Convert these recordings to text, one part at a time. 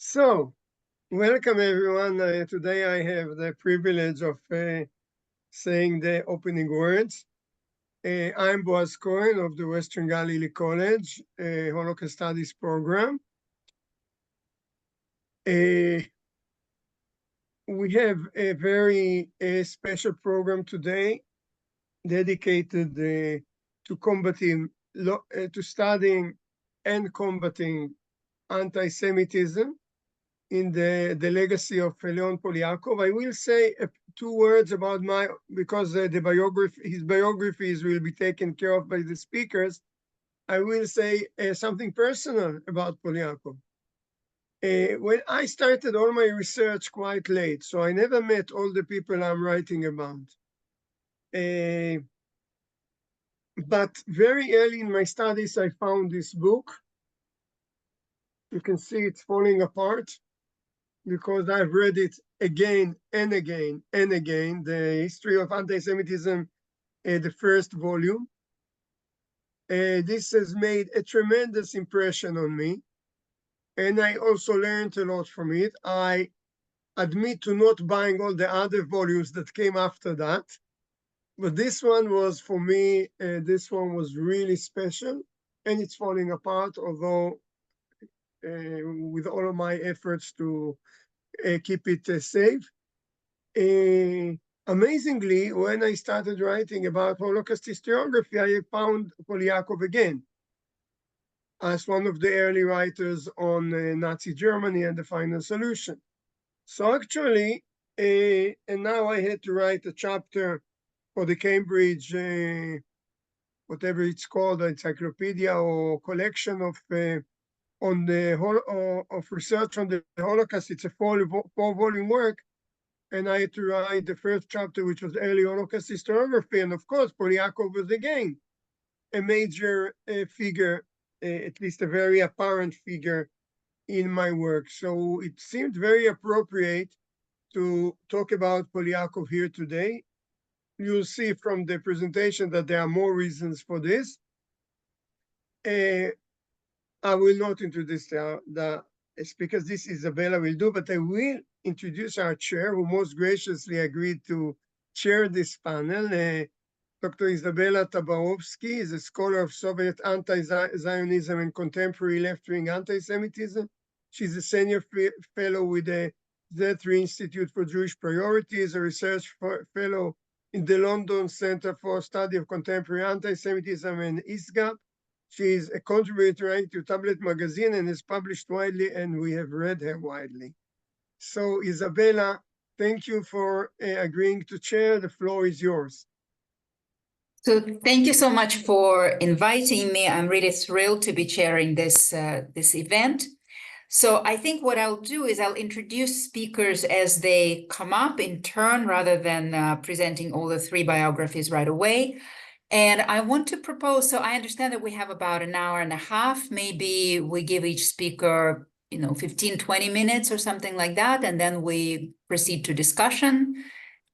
So, welcome everyone. Today I have the privilege of saying the opening words. I'm Boaz Cohen of the Western Galilee College, Holocaust Studies Program. We have a very special program today dedicated to studying and combating anti-Semitism in the legacy of Léon Poliakov. I will say two words about because his biographies will be taken care of by the speakers. I will say something personal about Poliakov. When I started all my research quite late, so I never met all the people I'm writing about. But very early in my studies, I found this book. You can see it's falling apart, because I've read it again and again and again, the history of anti-Semitism, the first volume. This has made a tremendous impression on me, and I also learned a lot from it. I admit to not buying all the other volumes that came after that, but this one was, for me, this one was really special, and it's falling apart, although with all of my efforts to keep it safe. Amazingly, when I started writing about Holocaust historiography, I found Poliakov again as one of the early writers on Nazi Germany and the final solution. So actually, and now I had to write a chapter for the Cambridge, whatever it's called, encyclopedia or collection of research on the Holocaust. It's a four-volume work, and I had to write the first chapter, which was early Holocaust historiography, and of course, Poliakov was again a major figure, at least a very apparent figure in my work. So it seemed very appropriate to talk about Poliakov here today. You'll see from the presentation that there are more reasons for this. I will not introduce the speakers. This Izabella will do, but I will introduce our chair, who most graciously agreed to chair this panel. Dr. Izabella Tabarovsky is a scholar of Soviet anti-Zionism and contemporary left-wing anti-Semitism. She's a senior fellow with the Z3 Institute for Jewish Priorities, a research fellow in the London Center for Study of Contemporary Anti-Semitism and ISGAP. She is a contributor to Tablet magazine and is published widely, and we have read her widely. So, Izabella, thank you for agreeing to chair. The floor is yours. So thank you so much for inviting me. I'm really thrilled to be chairing this event. So I think what I'll do is I'll introduce speakers as they come up in turn, rather than presenting all the three biographies right away. And I want to propose, so I understand that we have about an hour and a half. Maybe we give each speaker, 15, 20 minutes or something like that, and then we proceed to discussion.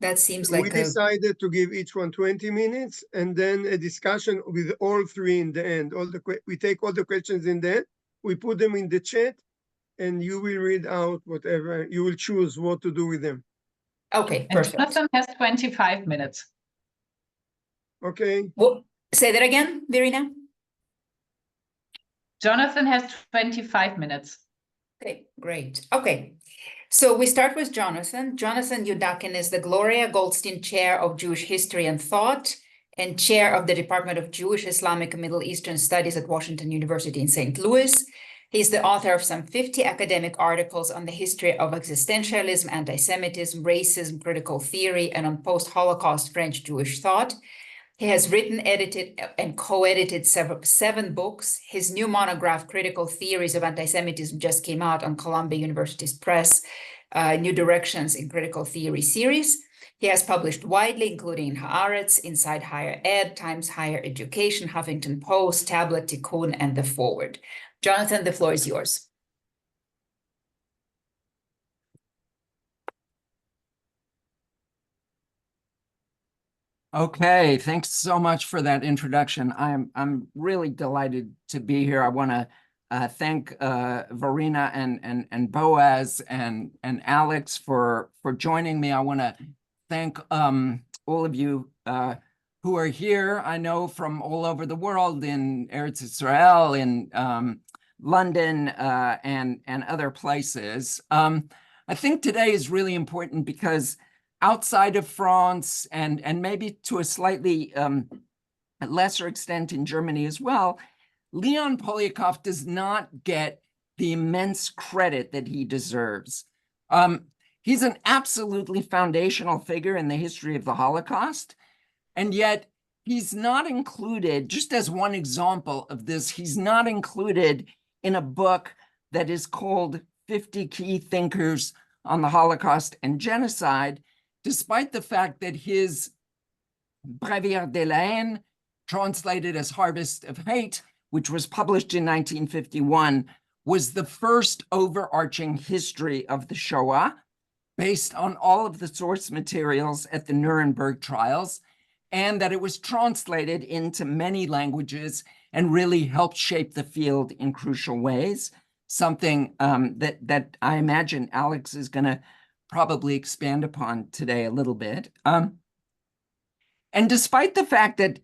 That seems like we decided to give each one 20 minutes, and then a discussion with all three in the end. We take all the questions in the end, we put them in the chat, and you will read out whatever, you will choose what to do with them. Okay, perfect. And Jonathan has 25 minutes. Okay. Well, say that again, Verena. Jonathan has 25 minutes. Okay, great. Okay, so we start with Jonathan. Jonathan Judaken is the Gloria Goldstein Chair of Jewish History and Thought and Chair of the Department of Jewish, Islamic, and Middle Eastern Studies at Washington University in St. Louis. He's the author of some 50 academic articles on the history of existentialism, anti-Semitism, racism, critical theory, and on post-Holocaust French Jewish thought. He has written, edited, and co-edited seven books. His new monograph, Critical Theories of Anti-Semitism, just came out on Columbia University's Press, New Directions in Critical Theory series. He has published widely, including in Haaretz, Inside Higher Ed, Times Higher Education, Huffington Post, Tablet, Tikkun, and The Forward. Jonathan, the floor is yours. Okay, thanks so much for that introduction. I'm really delighted to be here. I want to thank Verena and Boaz and Alex for joining me. I want to thank all of you who are here. I know from all over the world, in Eretz Israel, in London, and other places. I think today is really important because outside of France and maybe to a slightly lesser extent in Germany as well, Léon Poliakov does not get the immense credit that he deserves. He's an absolutely foundational figure in the history of the Holocaust, and yet he's not included, just as one example of this, he's not included in a book that is called 50 Key Thinkers on the Holocaust and Genocide, despite the fact that his Brevière de la Haine, translated as Harvest of Hate, which was published in 1951, was the first overarching history of the Shoah, based on all of the source materials at the Nuremberg trials, and that it was translated into many languages and really helped shape the field in crucial ways, something that I imagine Alex is going to probably expand upon today a little bit. And despite the fact that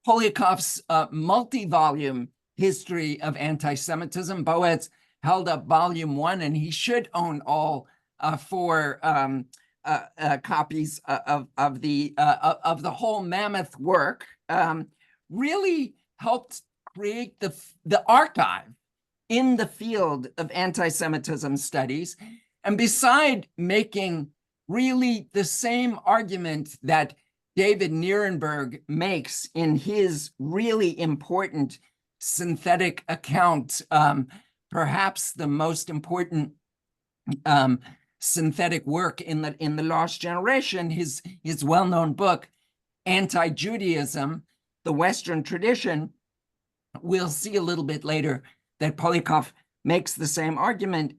Poliakov's multi-volume history of anti-Semitism, Boaz held up volume 1, and he should own all 4 copies of the whole mammoth work, really helped create the archive in the field of anti-Semitism studies. And beside making really the same argument that David Nierenberg makes in his really important synthetic account, perhaps the most important synthetic work in the lost generation, his well-known book, Anti-Judaism, the Western Tradition. We'll see a little bit later that Poliakov makes the same argument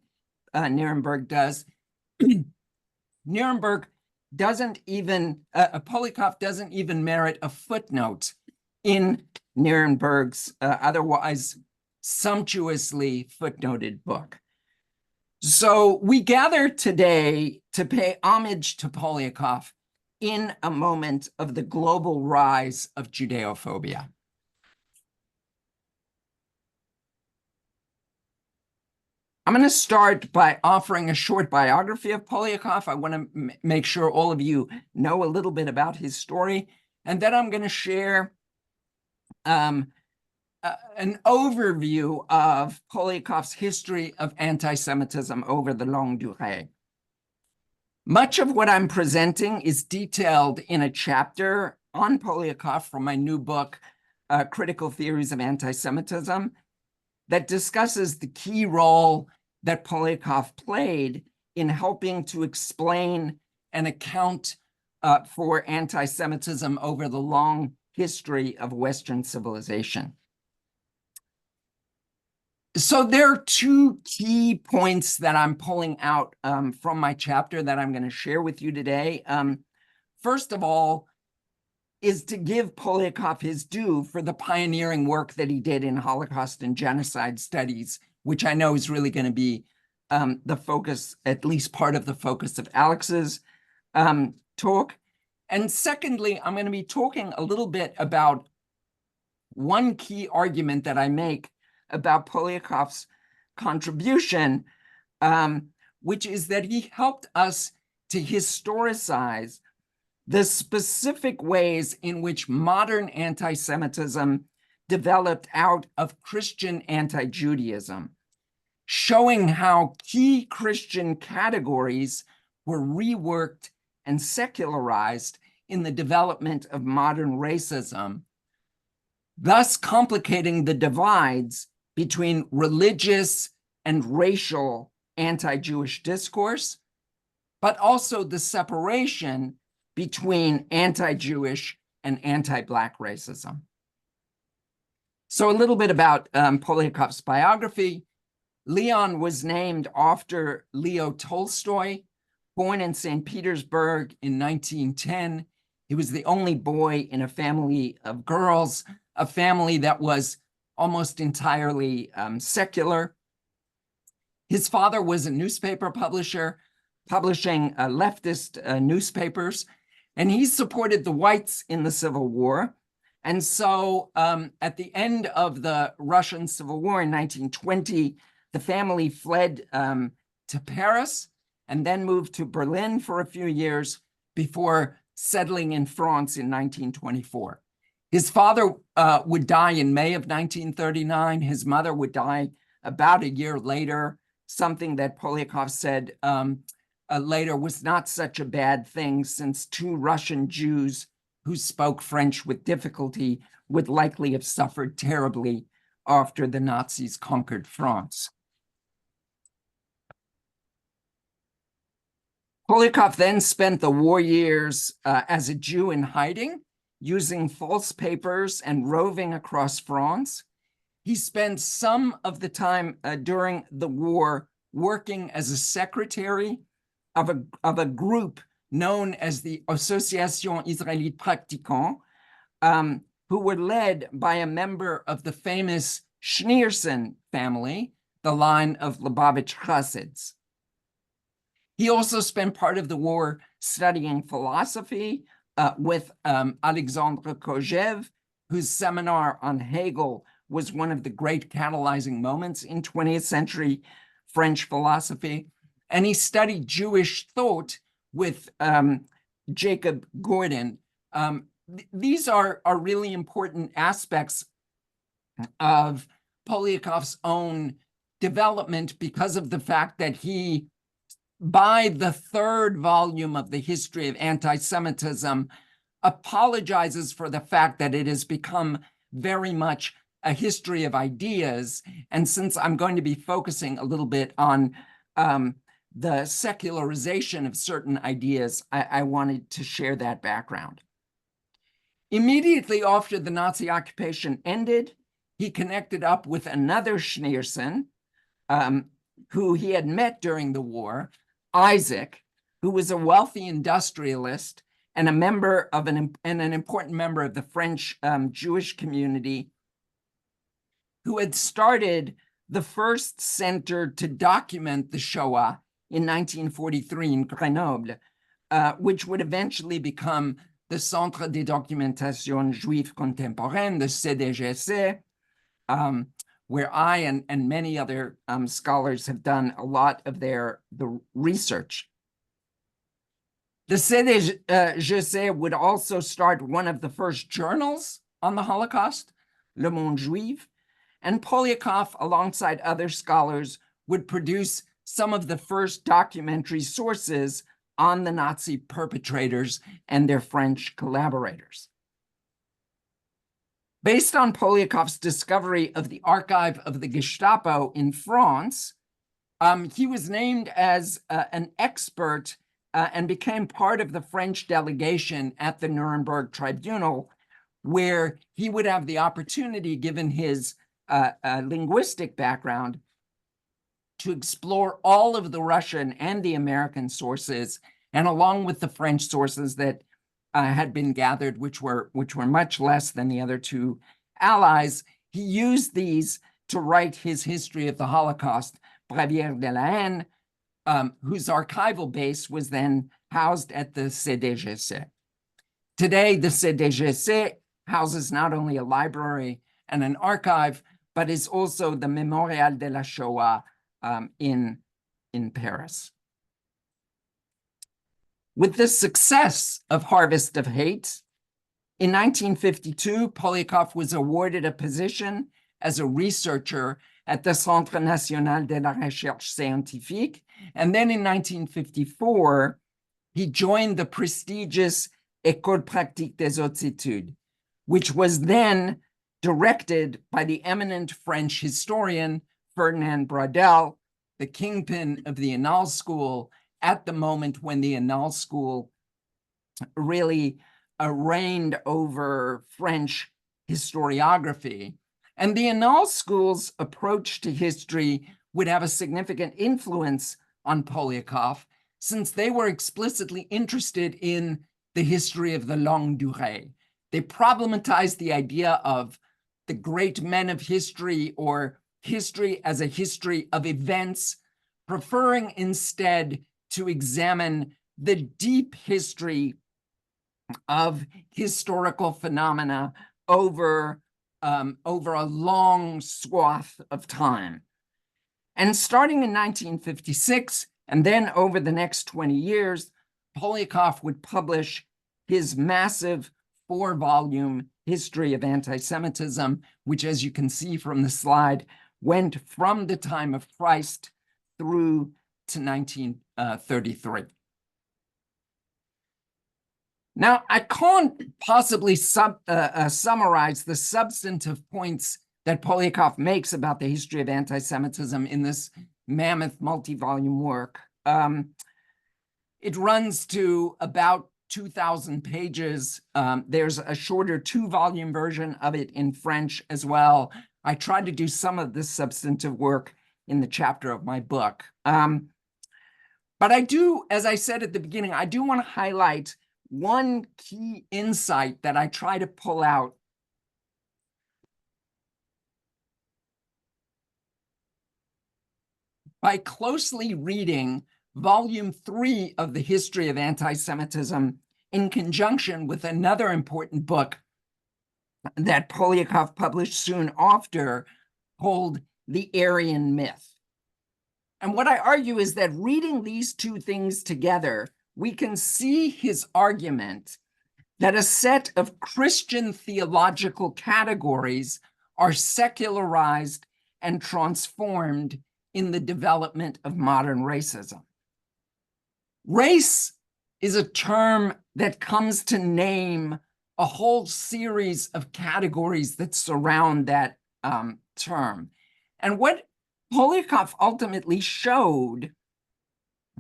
Nierenberg does. Nierenberg doesn't even, Poliakov doesn't even merit a footnote in Nierenberg's otherwise sumptuously footnoted book. So we gather today to pay homage to Poliakov in a moment of the global rise of Judeophobia. I'm going to start by offering a short biography of Poliakov. I want to make sure all of you know a little bit about his story. And then I'm going to share an overview of Poliakov's history of anti-Semitism over the Longue Durée. Much of what I'm presenting is detailed in a chapter on Poliakov from my new book, Critical Theories of Anti-Semitism, that discusses the key role that Poliakov played in helping to explain and account for anti-Semitism over the long history of Western civilization. So there are 2 key points that I'm pulling out from my chapter that I'm going to share with you today. First of all, is to give Poliakov his due for the pioneering work that he did in Holocaust and genocide studies, which I know is really going to be the focus, at least part of the focus of Alex's talk. And secondly, I'm going to be talking a little bit about one key argument that I make about Poliakov's contribution, which is that he helped us to historicize the specific ways in which modern anti-Semitism developed out of Christian anti-Judaism, showing how key Christian categories were reworked and secularized in the development of modern racism, thus complicating the divides between religious and racial anti-Jewish discourse, but also the separation between anti-Jewish and anti-Black racism. So a little bit about Poliakov's biography. Leon was named after Leo Tolstoy, born in St. Petersburg in 1910. He was the only boy in a family of girls, a family that was almost entirely secular. His father was a newspaper publisher, publishing leftist newspapers, and he supported the whites in the Civil War. And so at the end of the Russian Civil War in 1920, the family fled to Paris and then moved to Berlin for a few years before settling in France in 1924. His father would die in May of 1939. His mother would die about a year later, something that Poliakov said later was not such a bad thing, since two Russian Jews who spoke French with difficulty would likely have suffered terribly after the Nazis conquered France. Poliakov then spent the war years as a Jew in hiding, using false papers and roving across France. He spent some of the time during the war working as a secretary of a group known as the Association Israélite Pratiquante, who were led by a member of the famous Schneerson family, the line of Lubavitch Chassids. He also spent part of the war studying philosophy with Alexandre Kojève, whose seminar on Hegel was one of the great catalyzing moments in 20th century French philosophy. And he studied Jewish thought with Jacob Gordon. These are really important aspects of Poliakov's own development because of the fact that he, by the third volume of the history of anti-Semitism, apologizes for the fact that it has become very much a history of ideas. And since I'm going to be focusing a little bit on the secularization of certain ideas, I wanted to share that background. Immediately after the Nazi occupation ended, he connected up with another Schneerson, who he had met during the war, Isaac, who was a wealthy industrialist and a member of an important member of the French Jewish community, who had started the first center to document the Shoah in 1943 in Grenoble, which would eventually become the Centre de Documentation Juive Contemporaine, the CDGC, where I and many other scholars have done a lot of the research. The CDGC would also start one of the first journals on the Holocaust, Le Monde Juif, and Poliakov, alongside other scholars, would produce some of the first documentary sources on the Nazi perpetrators and their French collaborators. Based on Poliakov's discovery of the archive of the Gestapo in France, he was named as an expert and became part of the French delegation at the Nuremberg Tribunal, where he would have the opportunity, given his linguistic background, to explore all of the Russian and the American sources, and along with the French sources that had been gathered, which were much less than the other two allies, he used these to write his history of the Holocaust, Brevière de la Haine, whose archival base was then housed at the CDGC. Today, the CDGC houses not only a library and an archive, but is also the Mémorial de la Shoah in Paris. With the success of Harvest of Hate, in 1952, Poliakov was awarded a position as a researcher at the Centre National de la Recherche Scientifique. And then in 1954, he joined the prestigious École Pratique des Hautes Études, which was then directed by the eminent French historian Ferdinand Braudel, the kingpin of the Annales School at the moment when the Annales School really reigned over French historiography. And the Annales School's approach to history would have a significant influence on Poliakov, since they were explicitly interested in the history of the longue durée. They problematized the idea of the great men of history or history as a history of events, preferring instead to examine the deep history of historical phenomena over a long swath of time. And starting in 1956, and then over the next 20 years, Poliakov would publish his massive 4-volume history of anti-Semitism, which, as you can see from the slide, went from the time of Christ through to 1933. Now, I can't possibly summarize the substantive points that Poliakov makes about the history of anti-Semitism in this mammoth multi-volume work. It runs to about 2,000 pages. There's a shorter 2-volume version of it in French as well. I tried to do some of this substantive work in the chapter of my book. But I do, as I said at the beginning, I do want to highlight one key insight that I try to pull out by closely reading Volume 3 of the History of Anti-Semitism in conjunction with another important book that Poliakov published soon after, called The Aryan Myth. And what I argue is that reading these two things together, we can see his argument that a set of Christian theological categories are secularized and transformed in the development of modern racism. Race is a term that comes to name a whole series of categories that surround that term. And what Poliakov ultimately showed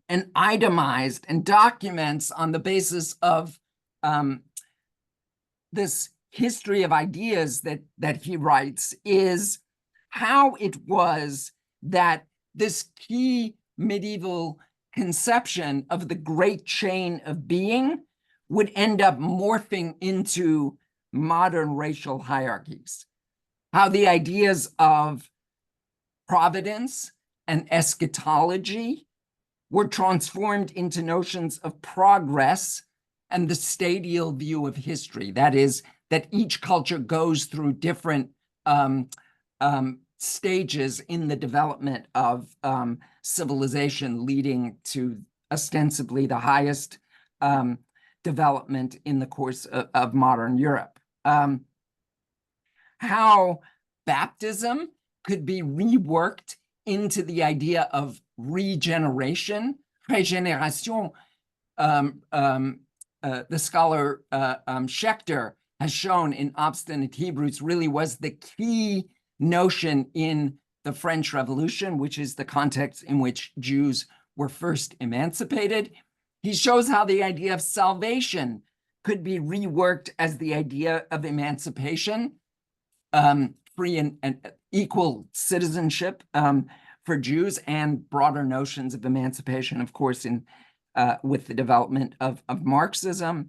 and itemized and documents on the basis of this history of ideas that he writes is how it was that this key medieval conception of the great chain of being would end up morphing into modern racial hierarchies. How the ideas of providence and eschatology were transformed into notions of progress and the stadial view of history. That is, that each culture goes through different stages in the development of civilization, leading to ostensibly the highest development in the course of modern Europe. How baptism could be reworked into the idea of regeneration, régénération. The scholar Schechter has shown in Obstinate Hebrews really was the key notion in the French Revolution, which is the context in which Jews were first emancipated. He shows how the idea of salvation could be reworked as the idea of emancipation, free and equal citizenship for Jews, and broader notions of emancipation, of course, with the development of Marxism.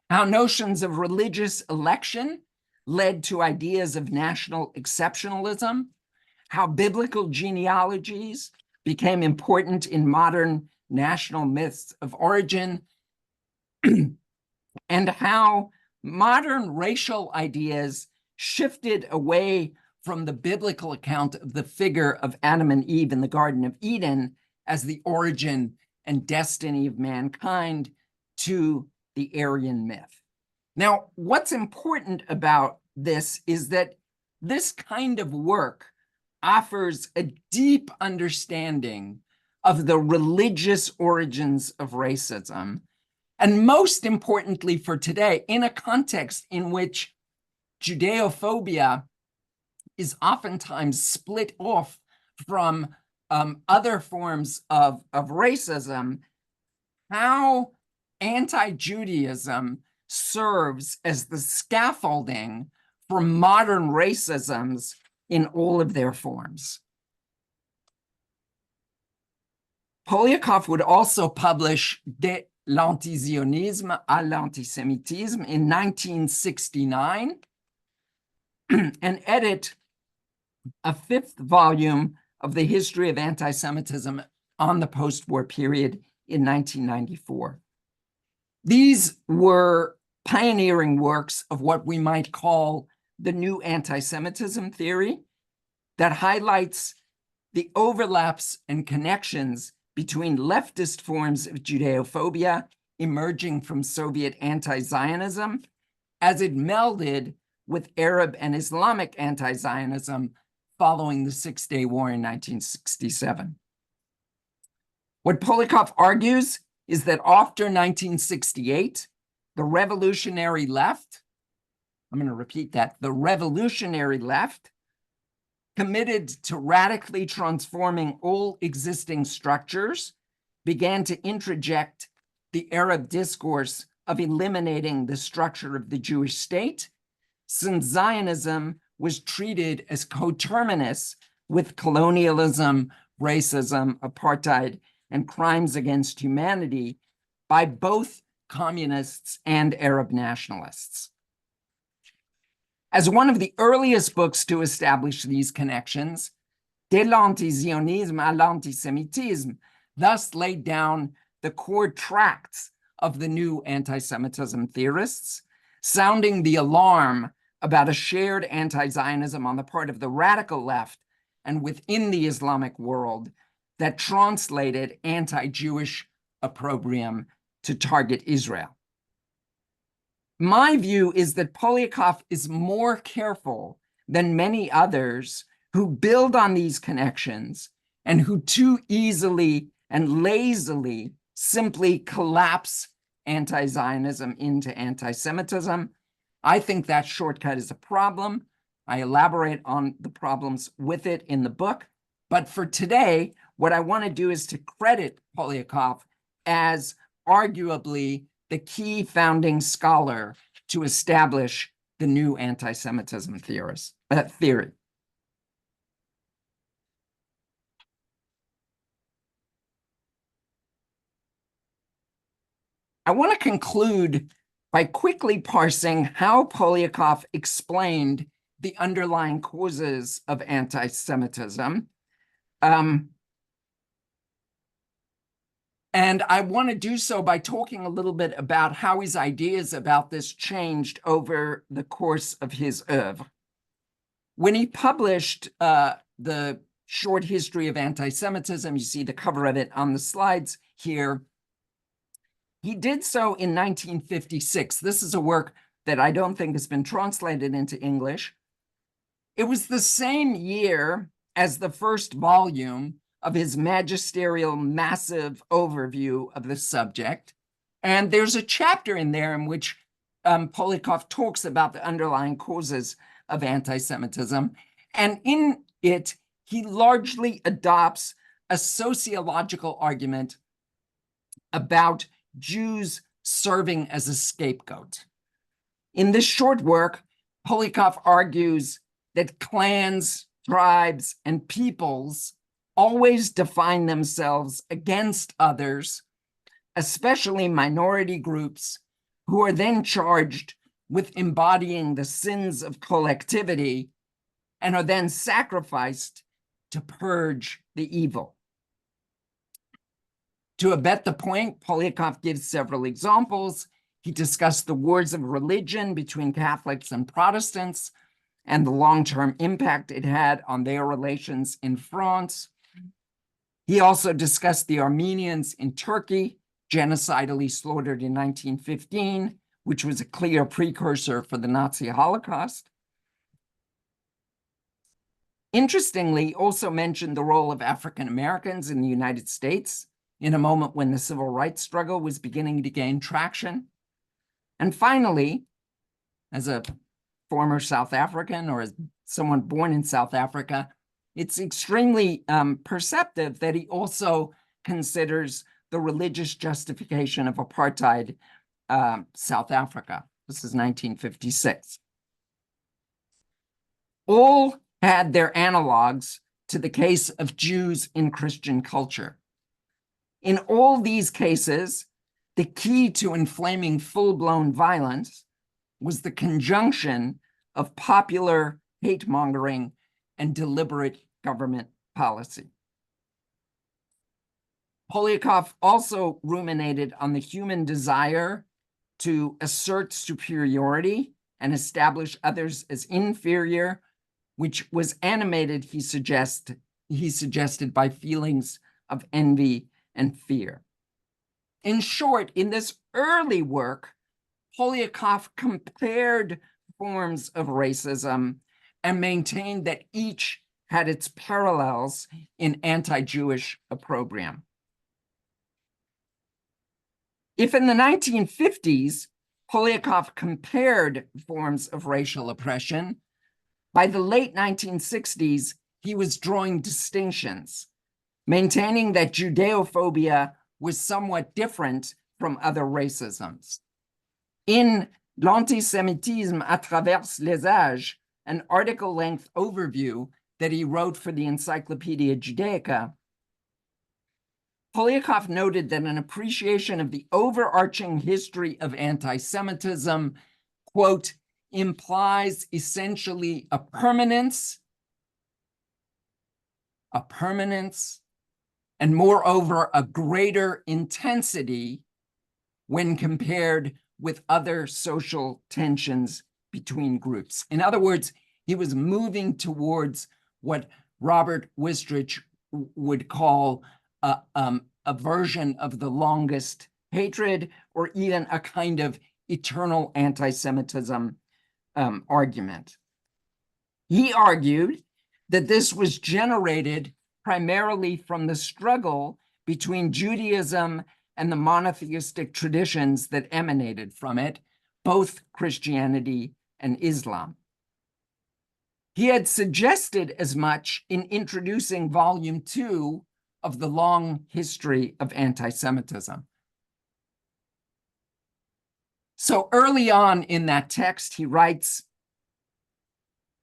How notions of religious election led to ideas of national exceptionalism, how biblical genealogies became important in modern national myths of origin, and how modern racial ideas shifted away from the biblical account of the figure of Adam and Eve in the Garden of Eden as the origin and destiny of mankind to the Aryan myth. Now, what's important about this is that this kind of work offers a deep understanding of the religious origins of racism, and most importantly for today, in a context in which Judeophobia is oftentimes split off from other forms of racism, how anti-Judaism serves as the scaffolding for modern racisms in all of their forms. Poliakov would also publish De l'Antisionisme à l'Antisémitisme in 1969. and edit a 5th volume of the history of anti-Semitism on the post-war period in 1994. These were pioneering works of what we might call the new anti-Semitism theory that highlights the overlaps and connections between leftist forms of Judeophobia emerging from Soviet anti-Zionism as it melded with Arab and Islamic anti-Zionism following the Six-Day War in 1967. What Poliakov argues is that after 1968, the revolutionary left, I'm going to repeat that, the revolutionary left committed to radically transforming all existing structures, began to interject the Arab discourse of eliminating the structure of the Jewish state, since Zionism was treated as coterminous with colonialism, racism, apartheid, and crimes against humanity by both communists and Arab nationalists. As one of the earliest books to establish these connections, De l'Antisionisme à l'Antisemitisme thus laid down the core tracts of the new anti-Semitism theorists, sounding the alarm about a shared anti-Zionism on the part of the radical left and within the Islamic world that translated anti-Jewish opprobrium to target Israel. My view is that Poliakov is more careful than many others who build on these connections and who too easily and lazily simply collapse anti-Zionism into anti-Semitism. I think that shortcut is a problem. I elaborate on the problems with it in the book. But for today, what I want to do is to credit Poliakov as arguably the key founding scholar to establish the new anti-Semitism theory. I want to conclude by quickly parsing how Poliakov explained the underlying causes of anti-Semitism. And I want to do so by talking a little bit about how his ideas about this changed over the course of his oeuvre. When he published the short history of anti-Semitism, you see the cover of it on the slides here, he did so in 1956. This is a work that I don't think has been translated into English. It was the same year as the first volume of his magisterial massive overview of the subject. And there's a chapter in there in which Poliakov talks about the underlying causes of anti-Semitism. And in it, he largely adopts a sociological argument about Jews serving as a scapegoat. In this short work, Poliakov argues that clans, tribes, and peoples always define themselves against others, especially minority groups, who are then charged with embodying the sins of collectivity and are then sacrificed to purge the evil. To abet the point, Poliakov gives several examples. He discussed the wars of religion between Catholics and Protestants and the long-term impact it had on their relations in France. He also discussed the Armenians in Turkey, genocidally slaughtered in 1915, which was a clear precursor for the Nazi Holocaust. Interestingly, he also mentioned the role of African Americans in the United States in a moment when the civil rights struggle was beginning to gain traction. And finally, as a former South African or as someone born in South Africa, it's extremely perceptive that he also considers the religious justification of apartheid South Africa. This is 1956. All had their analogs to the case of Jews in Christian culture. In all these cases, the key to inflaming full-blown violence was the conjunction of popular hate-mongering and deliberate government policy. Poliakov also ruminated on the human desire to assert superiority and establish others as inferior, which was animated, he suggested, by feelings of envy and fear. In short, in this early work, Poliakov compared forms of racism and maintained that each had its parallels in anti-Jewish opprobrium. If in the 1950s, Poliakov compared forms of racial oppression, by the late 1960s, he was drawing distinctions, maintaining that Judeophobia was somewhat different from other racisms. In L'Anti-Semitism à travers les âges, an article-length overview that he wrote for the Encyclopedia Judaica, Poliakov noted that an appreciation of the overarching history of anti-Semitism, quote, implies essentially a permanence, and moreover, a greater intensity when compared with other social tensions between groups. In other words, he was moving towards what Robert Wistrich would call a version of the longest hatred, or even a kind of eternal anti-Semitism argument. He argued that this was generated primarily from the struggle between Judaism and the monotheistic traditions that emanated from it, both Christianity and Islam. He had suggested as much in introducing Volume 2 of the Long History of Anti-Semitism. So early on in that text, he writes,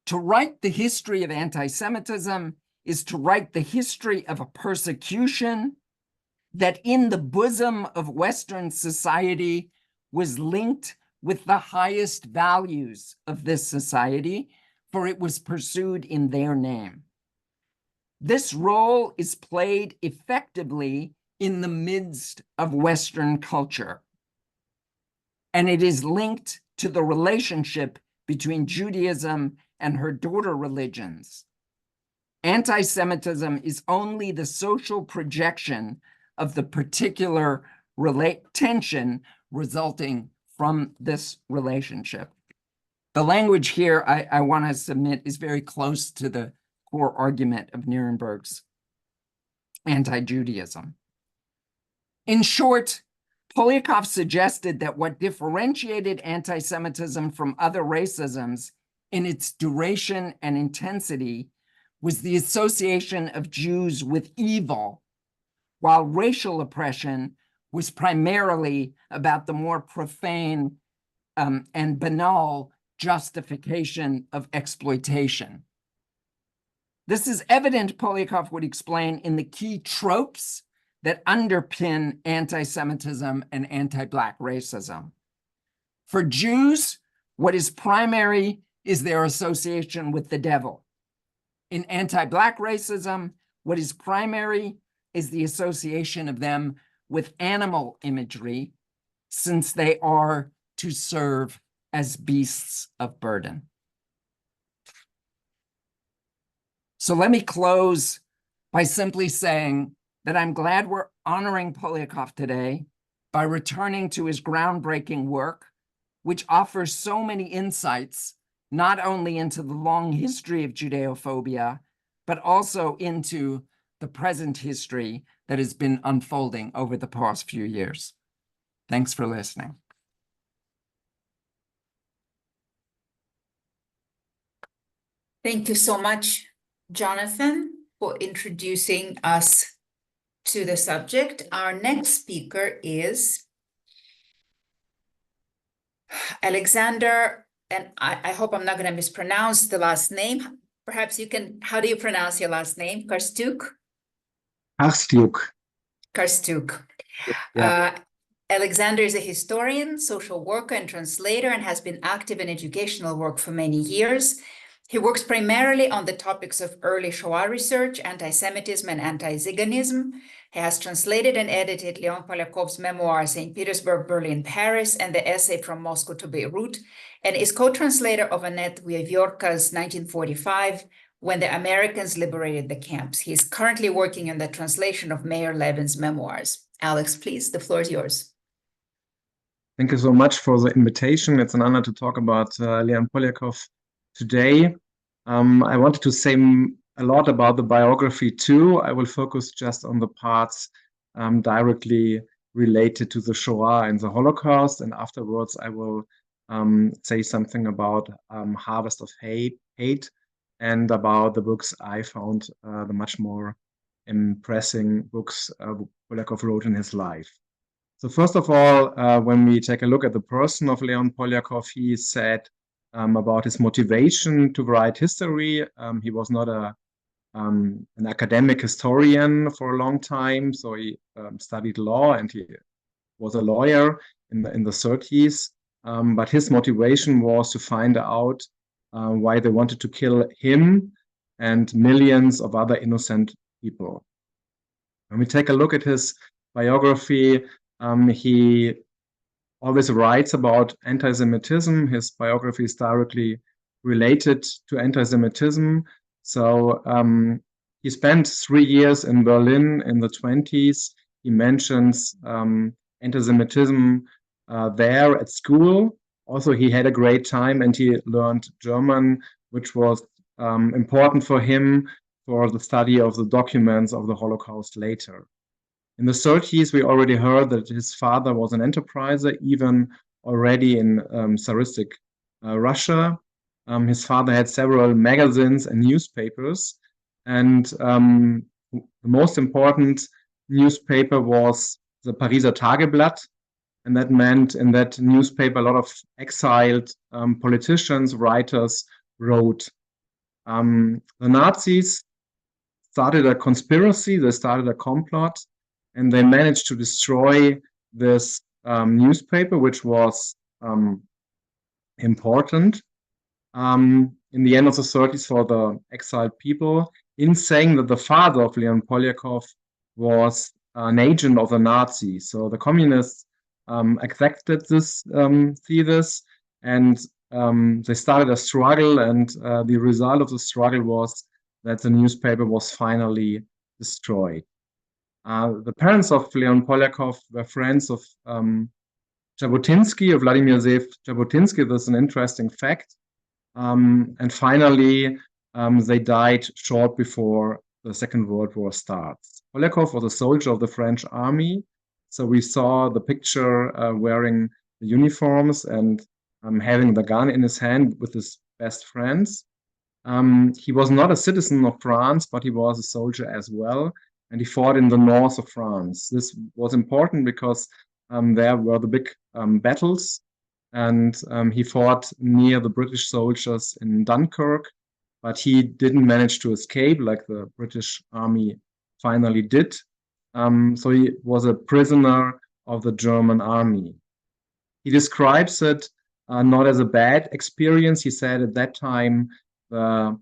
"To write the history of anti-Semitism is to write the history of a persecution that in the bosom of Western society was linked with the highest values of this society, for it was pursued in their name. This role is played effectively in the midst of Western culture, and it is linked to the relationship between Judaism and her daughter religions. Anti-Semitism is only the social projection of the particular tension resulting from this relationship." The language here I want to submit is very close to the core argument of Nuremberg's anti-Judaism. In short, Poliakov suggested that what differentiated anti-Semitism from other racisms in its duration and intensity was the association of Jews with evil, while racial oppression was primarily about the more profane and banal justification of exploitation. This is evident, Poliakov would explain, in the key tropes that underpin anti-Semitism and anti-Black racism. For Jews, what is primary is their association with the devil. In anti-Black racism, what is primary is the association of them with animal imagery, since they are to serve as beasts of burden. So let me close by simply saying that I'm glad we're honoring Poliakov today by returning to his groundbreaking work, which offers so many insights, not only into the long history of Judeophobia, but also into the present history that has been unfolding over the past few years. Thanks for listening. Thank you so much, Jonathan, for introducing us to the subject. Our next speaker is Alexander, and I hope I'm not going to mispronounce the last name. Perhaps you can, how do you pronounce your last name? Carstiuc? Carstiuc. Carstiuc. Yeah. Alexander is a historian, social worker, and translator, and has been active in educational work for many years. He works primarily on the topics of early Shoah research, anti-Semitism, and anti-Ziganism. He has translated and edited Léon Poliakov's memoir, St. Petersburg, Berlin, Paris, and the essay From Moscow to Beirut, and is co-translator of Annette Wiewiórka's 1945, When the Americans Liberated the Camps. He is currently working on the translation of Meir Levin's memoirs. Alex, please, the floor is yours. Thank you so much for the invitation. It's an honor to talk about Léon Poliakov today. I wanted to say a lot about the biography too. I will focus just on the parts directly related to the Shoah and the Holocaust, and afterwards I will say something about Harvest of Hate and about the books I found the much more impressive books Poliakov wrote in his life. So first of all, when we take a look at the person of Léon Poliakov, he said about his motivation to write history. He was not an academic historian for a long time, so he studied law and he was a lawyer in the 30s. But his motivation was to find out why they wanted to kill him and millions of other innocent people. When we take a look at his biography, he always writes about anti-Semitism. His biography is directly related to anti-Semitism. So he spent 3 years in Berlin in the 20s. He mentions anti-Semitism there at school. Also, he had a great time and he learned German, which was important for him for the study of the documents of the Holocaust later. In the 30s, we already heard that his father was an enterpriser, even already in Tsaristic Russia. His father had several magazines and newspapers, and the most important newspaper was the Pariser Tageblatt, and that meant in that newspaper a lot of exiled politicians, writers wrote. The Nazis started a conspiracy, they started a complot, and they managed to destroy this newspaper, which was important in the end of the 30s for the exiled people, in saying that the father of Léon Poliakov was an agent of the Nazis. So the communists accepted this thesis, and they started a struggle, and the result of the struggle was that the newspaper was finally destroyed. The parents of Léon Poliakov were friends of Jabotinsky, of Vladimir Zev Jabotinsky. That's an interesting fact. And finally, they died short before the Second World War starts. Poliakov was a soldier of the French army. So we saw the picture wearing the uniforms and having the gun in his hand with his best friends. He was not a citizen of France, but he was a soldier as well. And he fought in the north of France. This was important because there were the big battles, and he fought near the British soldiers in Dunkirk, but he didn't manage to escape like the British army finally did. So he was a prisoner of the German army. He describes it not as a bad experience. He said at that time the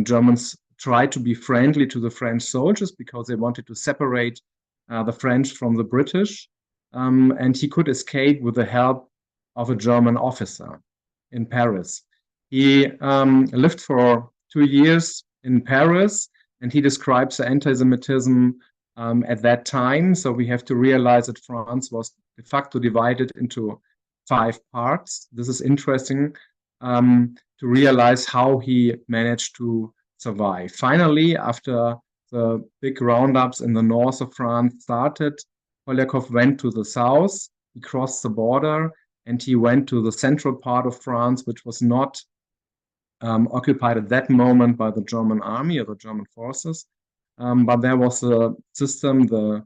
Germans tried to be friendly to the French soldiers because they wanted to separate the French from the British. And he could escape with the help of a German officer in Paris. He lived for 2 years in Paris, and he describes the anti-Semitism at that time. So we have to realize that France was de facto divided into 5 parts. This is interesting to realize how he managed to survive. Finally, after the big roundups in the north of France started, Poliakov went to the south, he crossed the border, and he went to the central part of France, which was not occupied at that moment by the German army or the German forces. But there was a system, the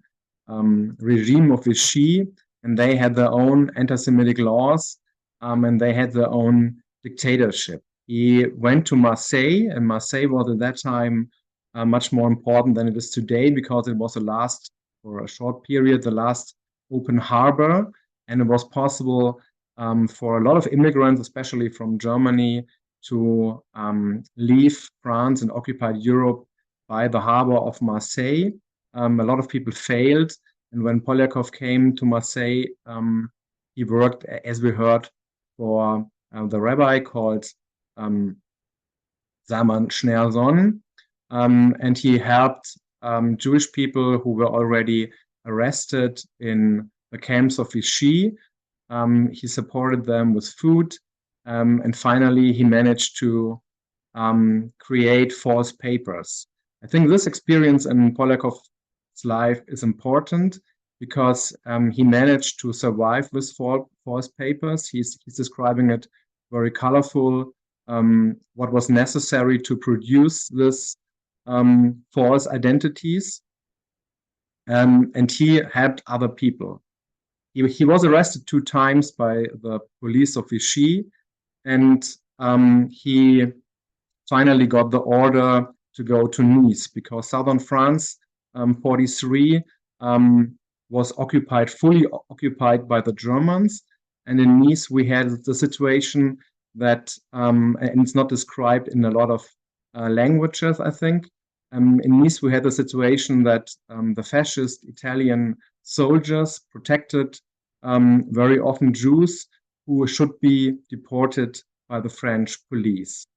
regime of Vichy, and they had their own anti-Semitic laws, and they had their own dictatorship. He went to Marseille, and Marseille was at that time much more important than it is today, because it was for a short period, the last open harbor, and it was possible for a lot of immigrants, especially from Germany, to leave France and occupied Europe by the harbor of Marseille. A lot of people failed, and when Poliakov came to Marseille, he worked, as we heard, for the rabbi called Zaman Schneerson, and he helped Jewish people who were already arrested in the camps of Vichy. He supported them with food, and finally he managed to create false papers. I think this experience in Poliakov's life is important because he managed to survive with false papers. He's describing it very colorful, what was necessary to produce this false identities, and he helped other people. He was arrested 2 times by the police of Vichy, and he finally got the order to go to Nice because southern France, 43, was fully occupied by the Germans. And in Nice, we had the situation that, and it's not described in a lot of languages, I think. In Nice, we had the situation that the fascist Italian soldiers protected very often Jews who should be deported by the French police.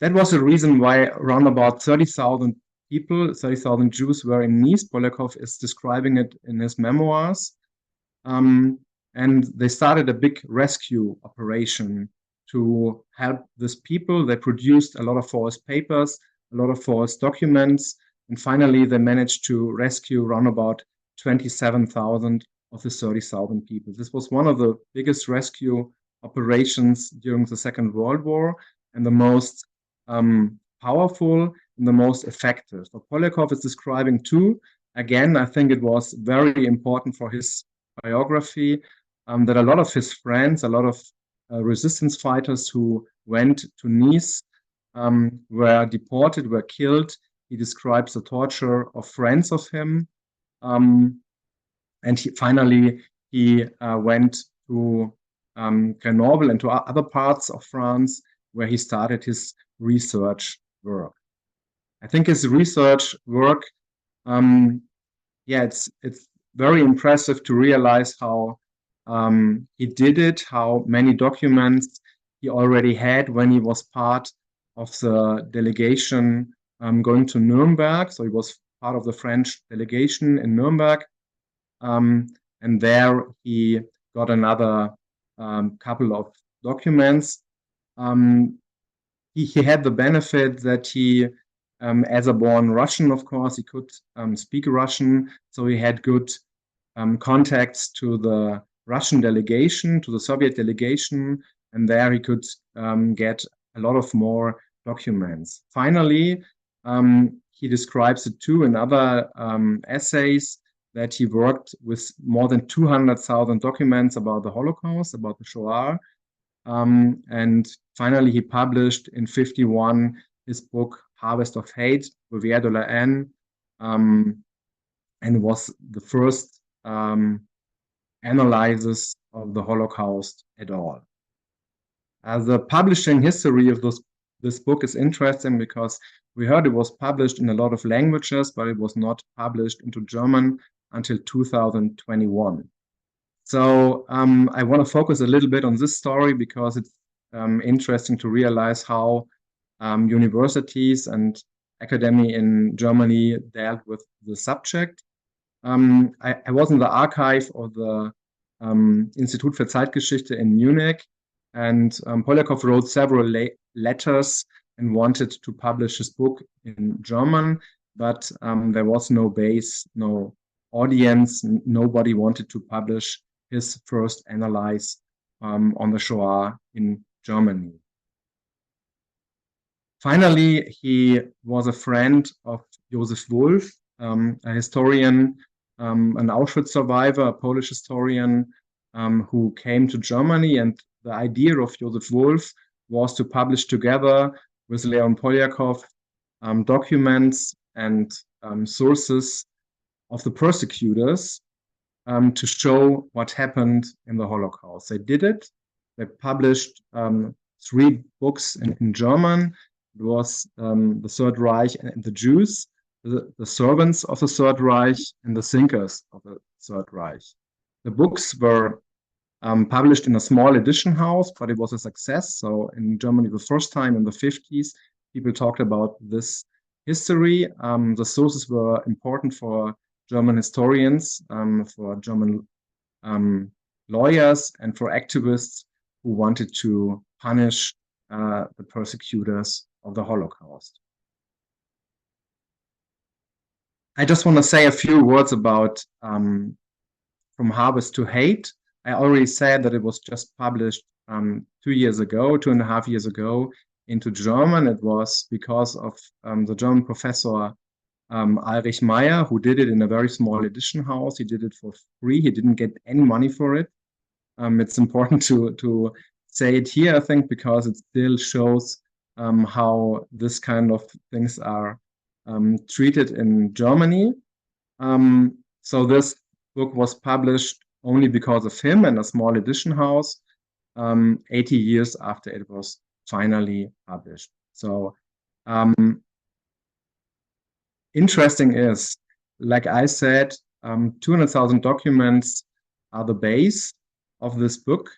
That was the reason why around about 30,000 people, 30,000 Jews were in Nice. Poliakov is describing it in his memoirs. And they started a big rescue operation to help these people. They produced a lot of false papers, a lot of false documents, and finally they managed to rescue around about 27,000 of the 30,000 people. This was one of the biggest rescue operations during the Second World War and the most powerful and the most effective. What Poliakov is describing too, again, I think it was very important for his biography that a lot of his friends, a lot of resistance fighters who went to Nice were deported, were killed. He describes the torture of friends of him. And finally, he went to Grenoble and to other parts of France where he started his research work. I think his research work, it's very impressive to realize how he did it, how many documents he already had when he was part of the delegation going to Nuremberg. So he was part of the French delegation in Nuremberg. And there he got another couple of documents. He had the benefit that he, as a born Russian, of course, he could speak Russian. So he had good contacts to the Russian delegation, to the Soviet delegation, and there he could get a lot of more documents. Finally, he describes it too in other essays that he worked with more than 200,000 documents about the Holocaust, about the Shoah. And finally, he published in 1951 his book, Harvest of Hate, Breviaire de la Haine, and was the first analysis of the Holocaust at all. The publishing history of this book is interesting because we heard it was published in a lot of languages, but it was not published into German until 2021. So I want to focus a little bit on this story because it's interesting to realize how universities and academy in Germany dealt with the subject. I was in the archive of the Institut für Zeitgeschichte in Munich, and Poliakov wrote several letters and wanted to publish his book in German, but there was no base, no audience, nobody wanted to publish his first analysis on the Shoah in Germany. Finally, he was a friend of Josef Wolf, a historian, an Auschwitz survivor, a Polish historian who came to Germany, and the idea of Josef Wolf was to publish together with Léon Poliakov documents and sources of the persecutors to show what happened in the Holocaust. They did it. They published 3 books in German. It was the Third Reich and the Jews, the servants of the Third Reich, and the thinkers of the Third Reich. The books were published in a small edition house, but it was a success. So in Germany, the first time in the 50s, people talked about this history. The sources were important for German historians, for German lawyers, and for activists who wanted to punish the persecutors of the Holocaust. I just want to say a few words about From Harvest to Hate. I already said that it was just published 2.5 years ago into German. It was because of the German professor Ulrich Meyer, who did it in a very small edition house. He did it for free. He didn't get any money for it. It's important to say it here, I think, because it still shows how this kind of things are treated in Germany. So this book was published only because of him in a small edition house, 80 years after it was finally published. So interesting is, like I said, 200,000 documents are the base of this book.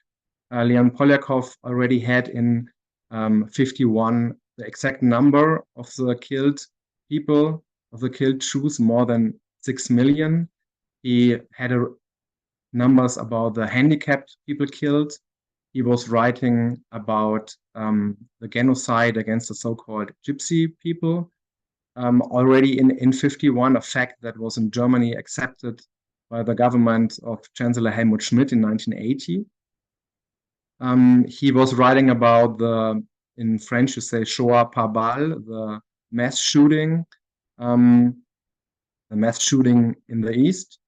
Léon Poliakov already had in 51 the exact number of the killed people, of the killed Jews, more than 6 million. He had numbers about the handicapped people killed. He was writing about the genocide against the so-called Gypsy people. Already in 51, a fact that was in Germany accepted by the government of Chancellor Helmut Schmidt in 1980. He was writing about in French you say Shoah par balle, the mass shooting in the East.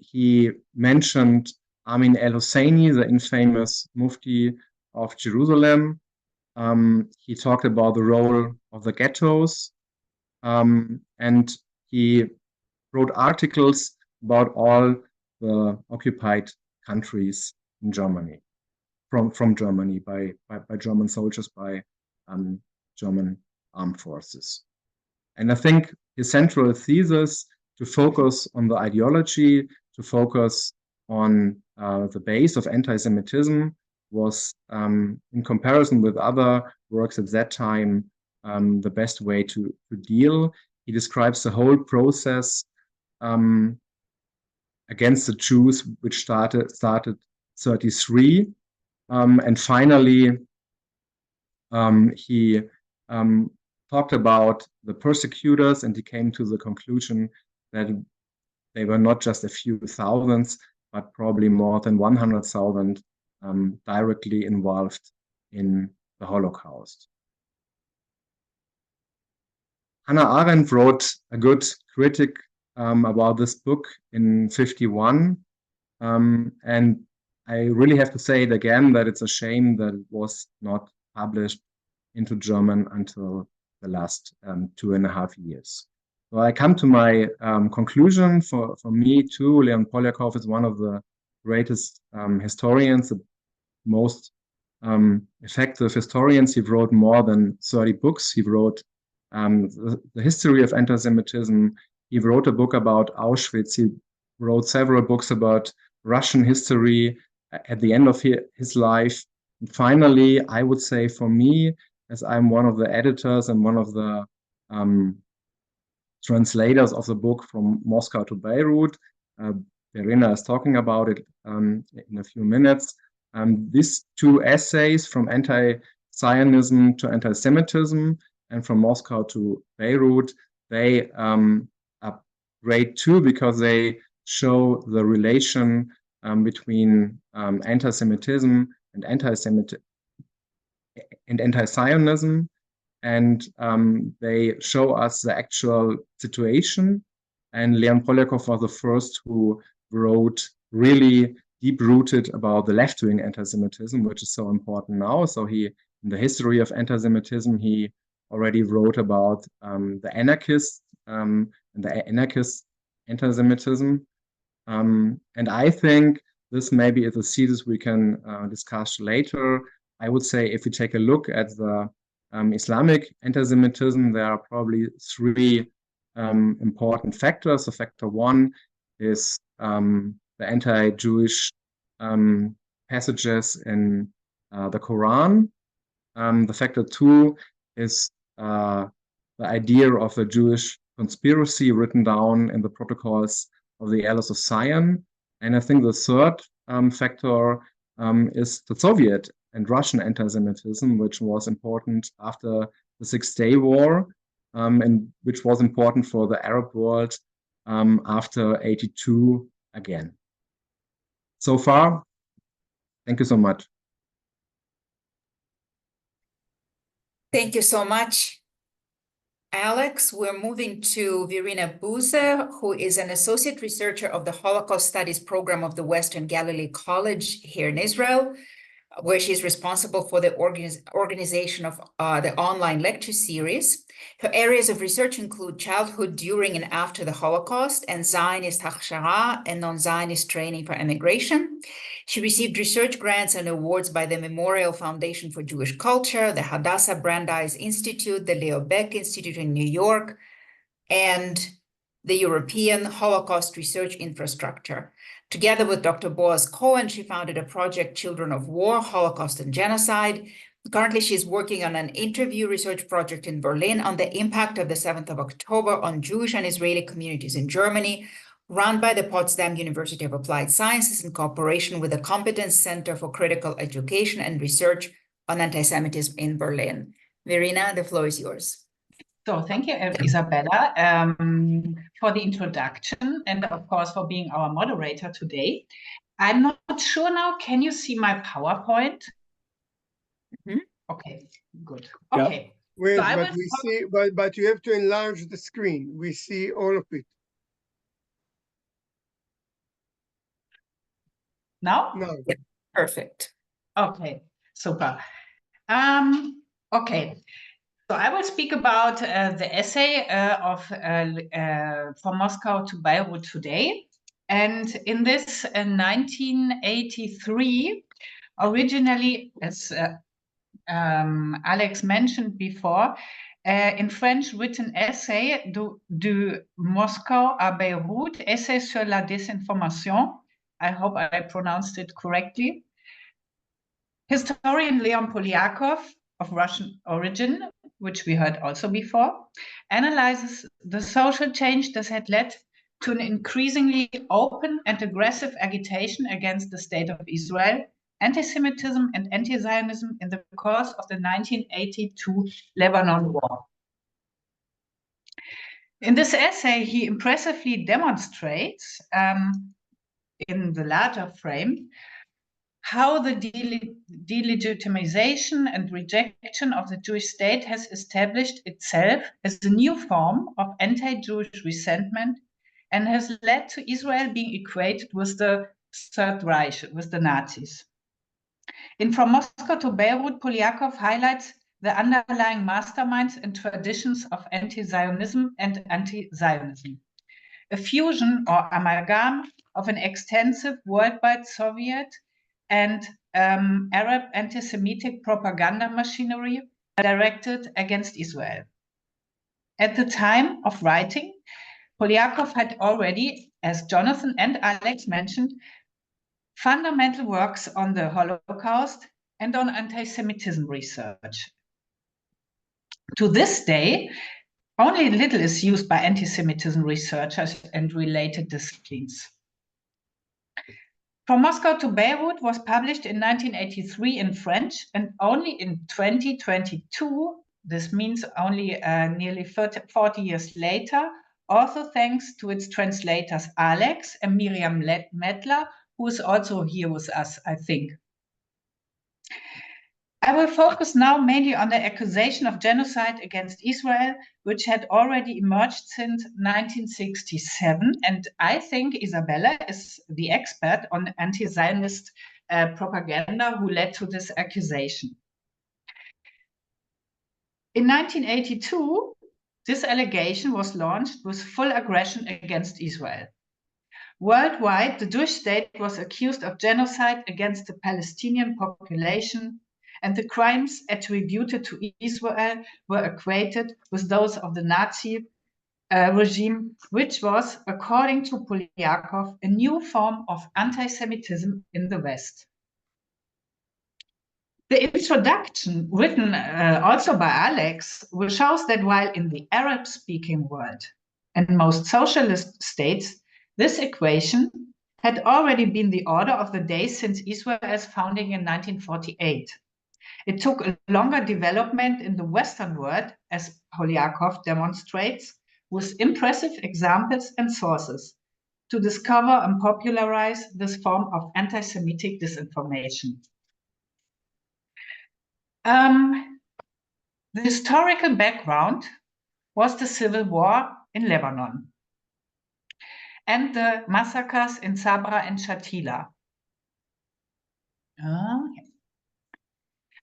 He mentioned Amin el-Husseini, the infamous Mufti of Jerusalem. He talked about the role of the ghettos. And he wrote articles about all the occupied countries in Germany, from Germany, by German soldiers, by German armed forces. And I think his central thesis, to focus on the ideology, to focus on the base of anti-Semitism, was, in comparison with other works at that time, the best way to deal. He describes the whole process against the Jews, which started 33, and finally he talked about the persecutors, and he came to the conclusion that they were not just a few thousands, but probably more than 100,000 directly involved in the Holocaust. Hannah Arendt wrote a good critic about this book in 51. And I really have to say it again, that it's a shame that it was not published into German until the last 2.5 years. So I come to my conclusion. For me too, Léon Poliakov is one of the greatest historians, the most effective historians. He wrote more than 30 books. He wrote the history of anti-Semitism. He wrote a book about Auschwitz. He wrote several books about Russian history at the end of his life. And finally, I would say for me, as I'm one of the editors and one of the translators of the book From Moscow to Beirut, Verena is talking about it in a few minutes. These 2 essays, From Anti-Zionism to Anti-Semitism and From Moscow to Beirut, they are great too, because they show the relation between anti-Semitism and anti-Zionism, and they show us the actual situation. And Léon Poliakov was the first who wrote really deep-rooted about the left-wing anti-Semitism, which is so important now. So in the history of anti-Semitism, he already wrote about the anarchists and the anarchist anti-Semitism. And I think this maybe is a thesis we can discuss later. I would say if we take a look at the Islamic anti-Semitism, there are probably three important factors. So factor one is the anti-Jewish passages in the Quran. The factor two is the idea of a Jewish conspiracy written down in the protocols of the Elders of Zion. And I think the third factor is the Soviet and Russian anti-Semitism, which was important after the Six-Day War, and which was important for the Arab world after 82 again. So far, thank you so much. Thank you so much, Alex. We're moving to Verena Boaz, who is an associate researcher of the Holocaust Studies Program of the Western Galilee College here in Israel, where she's responsible for the organization of the online lecture series. Her areas of research include childhood during and after the Holocaust and Zionist Hachshara and non-Zionist training for immigration. She received research grants and awards by the Memorial Foundation for Jewish Culture, the Hadassah Brandeis Institute, the Leo Baeck Institute in New York, and the European Holocaust Research Infrastructure. Together with Dr. Boaz Cohen, she founded a project, Children of War, Holocaust and Genocide. Currently, she's working on an interview research project in Berlin on the impact of the 7th of October on Jewish and Israeli communities in Germany, run by the Potsdam University of Applied Sciences in cooperation with the Competence Center for Critical Education and Research on Anti-Semitism in Berlin. Verena, the floor is yours. So thank you, Izabella, for the introduction and of course for being our moderator today. I'm not sure now, can you see my PowerPoint? Mm-hmm. Okay, good. Yeah. Okay. Wait, So but we see, but you have to enlarge the screen. We see all of it. Now? No. Perfect. Okay, super. Okay. So I will speak about the essay from Moscow to Beirut today. And in this 1983, originally, as Alex mentioned before, in French written essay de Moscow à Beyrouth, essay sur la désinformation. I hope I pronounced it correctly. Historian Léon Poliakov, of Russian origin, which we heard also before, analyzes the social change that had led to an increasingly open and aggressive agitation against the state of Israel, anti-Semitism and anti-Zionism in the course of the 1982 Lebanon War. In this essay, he impressively demonstrates, in the larger frame, how the delegitimization and rejection of the Jewish state has established itself as a new form of anti-Jewish resentment and has led to Israel being equated with the Third Reich, with the Nazis. In From Moscow to Beirut, Poliakov highlights the underlying masterminds and traditions of anti-Zionism and anti-Zionism, a fusion or amalgam of an extensive worldwide Soviet and Arab anti-Semitic propaganda machinery directed against Israel. At the time of writing, Poliakov had already, as Jonathan and Alex mentioned, fundamental works on the Holocaust and on anti-Semitism research. To this day, only little is used by anti-Semitism researchers and related disciplines. From Moscow to Beirut was published in 1983 in French, and only in 2022, this means only nearly 40 years later, also thanks to its translators Alex and Miriam Medler, who is also here with us, I think. I will focus now mainly on the accusation of genocide against Israel, which had already emerged since 1967. And I think Izabella is the expert on anti-Zionist propaganda who led to this accusation. In 1982, this allegation was launched with full aggression against Israel. Worldwide, the Jewish state was accused of genocide against the Palestinian population, and the crimes attributed to Israel were equated with those of the Nazi regime, which was, according to Poliakov, a new form of anti-Semitism in the West. The introduction, written also by Alex, shows that while in the Arab-speaking world and most socialist states, this equation had already been the order of the day since Israel's founding in 1948. It took a longer development in the Western world, as Poliakov demonstrates, with impressive examples and sources, to discover and popularize this form of anti-Semitic disinformation. The historical background was the civil war in Lebanon and the massacres in Sabra and Shatila.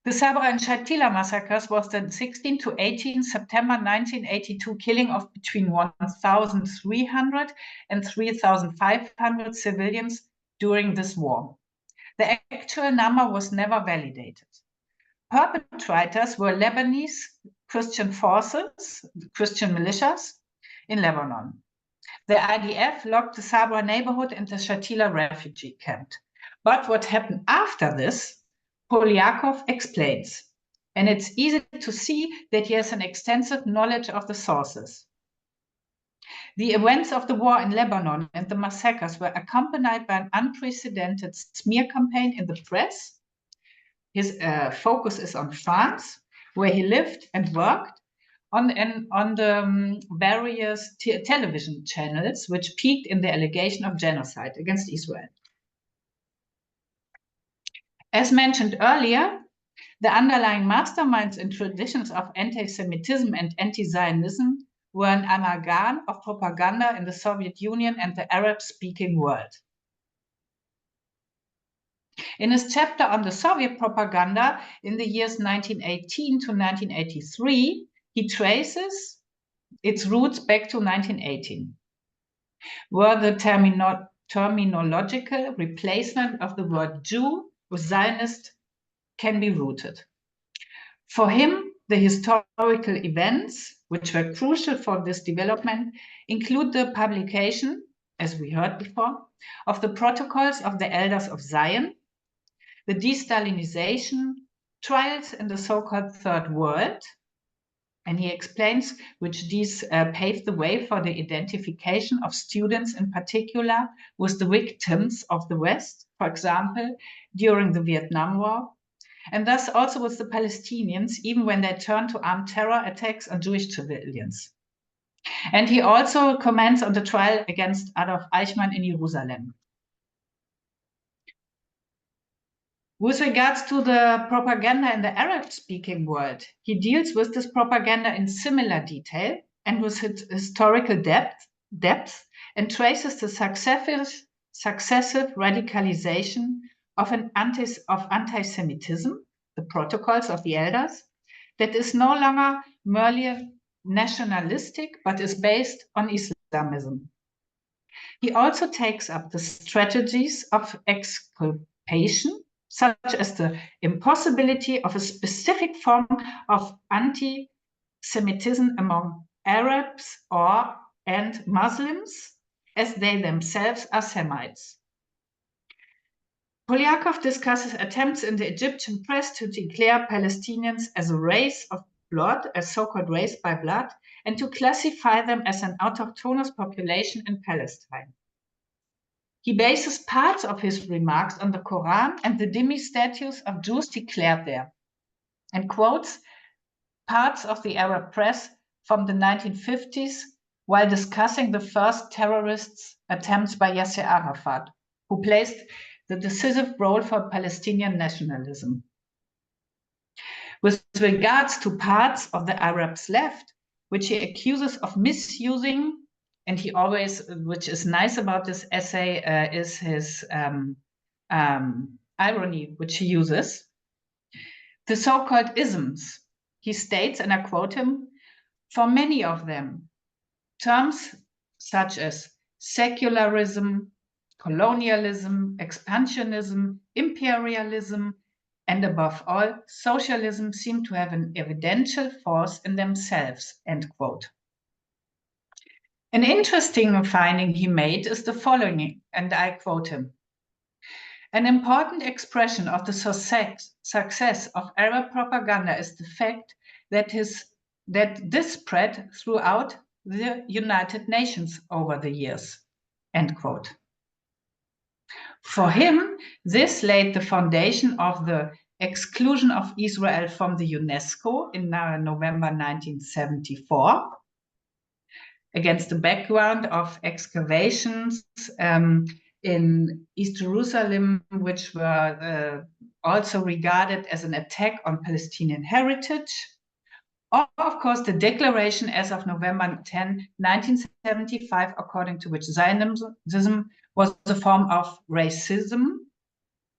The Sabra and Shatila massacres was the 16 to 18 September 1982 killing of between 1,300 and 3,500 civilians during this war. The actual number was never validated. Perpetrators were Lebanese Christian forces, Christian militias in Lebanon. The IDF locked the Sabra neighborhood and the Shatila refugee camp. But what happened after this, Poliakov explains, and it's easy to see that he has an extensive knowledge of the sources. The events of the war in Lebanon and the massacres were accompanied by an unprecedented smear campaign in the press. His focus is on France, where he lived and worked, on the various television channels, which peaked in the allegation of genocide against Israel. As mentioned earlier, the underlying masterminds and traditions of anti-Semitism and anti-Zionism were an amalgam of propaganda in the Soviet Union and the Arab-speaking world. In his chapter on the Soviet propaganda in the years 1918 to 1983, he traces its roots back to 1918, where the terminological replacement of the word Jew with Zionist can be rooted. For him, the historical events which were crucial for this development include the publication, as we heard before, of the protocols of the Elders of Zion, the de-Stalinization, trials in the so-called Third World, and he explains which these paved the way for the identification of students in particular with the victims of the West, for example, during the Vietnam War, and thus also with the Palestinians, even when they turned to armed terror attacks on Jewish civilians. And he also comments on the trial against Adolf Eichmann in Jerusalem. With regards to the propaganda in the Arab-speaking world, he deals with this propaganda in similar detail and with its historical depth, and traces the successive radicalization of anti-Semitism, the protocols of the elders, that is no longer merely nationalistic, but is based on Islamism. He also takes up the strategies of exculpation, such as the impossibility of a specific form of anti-Semitism among Arabs and Muslims, as they themselves are Semites. Poliakov discusses attempts in the Egyptian press to declare Palestinians as a race of blood, a so-called race by blood, and to classify them as an autochthonous population in Palestine. He bases parts of his remarks on the Quran and the dhimmi status of Jews declared there, and quotes parts of the Arab press from the 1950s while discussing the first terrorist attempts by Yasser Arafat, who played the decisive role for Palestinian nationalism. With regards to parts of the Arabs left, which he accuses of misusing, and he always, which is nice about this essay, is his irony, which he uses. The so-called isms, he states, and I quote him, for many of them, terms such as secularism, colonialism, expansionism, imperialism, and above all, socialism seem to have an evidential force in themselves, end quote. An interesting finding he made is the following, and I quote him. An important expression of the success of Arab propaganda is the fact that this spread throughout the United Nations over the years, end quote. For him, this laid the foundation of the exclusion of Israel from the UNESCO in November 1974, against the background of excavations in East Jerusalem, which were also regarded as an attack on Palestinian heritage. Or, of course, the declaration as of November 10, 1975, according to which Zionism was a form of racism,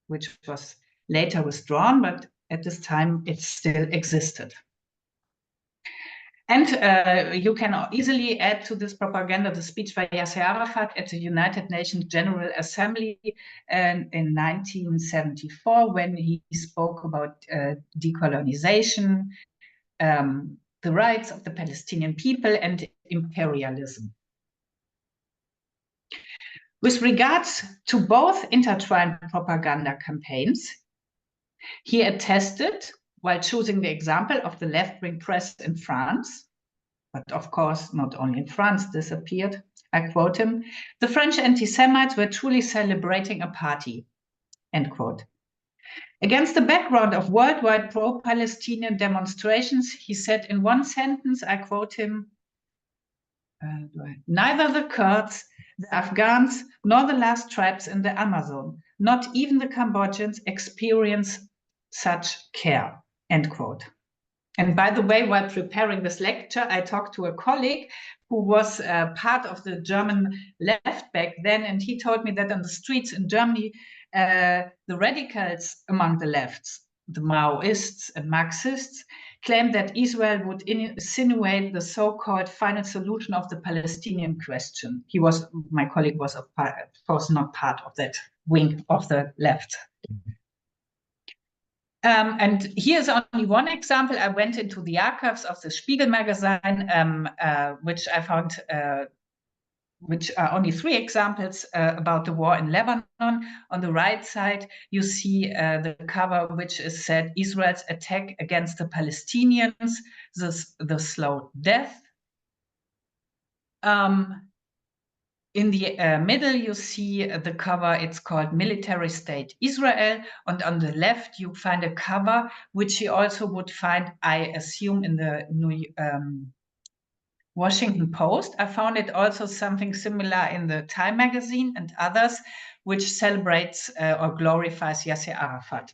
which was later withdrawn, but at this time it still existed. And you can easily add to this propaganda the speech by Yasser Arafat at the United Nations General Assembly in 1974, when he spoke about decolonization, the rights of the Palestinian people, and imperialism. With regards to both intertwined propaganda campaigns, he attested, while choosing the example of the left-wing press in France, but of course not only in France this appeared, I quote him, "The French anti-Semites were truly celebrating a party," end quote. Against the background of worldwide pro-Palestinian demonstrations, he said in one sentence, I quote him, "Neither the Kurds, the Afghans, nor the last tribes in the Amazon, not even the Cambodians, experience such care," end quote. And by the way, while preparing this lecture, I talked to a colleague who was part of the German left back then, and he told me that on the streets in Germany, the radicals among the lefts, the Maoists and Marxists, claimed that Israel would insinuate the so-called final solution of the Palestinian question. My colleague was of course not part of that wing of the left. And here's only one example. I went into the archives of the Spiegel magazine, which I found, which are only 3 examples about the war in Lebanon. On the right side, you see the cover, which is said, "Israel's attack against the Palestinians, the slow death." In the middle, you see the cover, it's called Military State Israel. And on the left, you find a cover, which you also would find, I assume, in the Washington Post. I found it also something similar in the Time magazine and others, which celebrates or glorifies Yasser Arafat.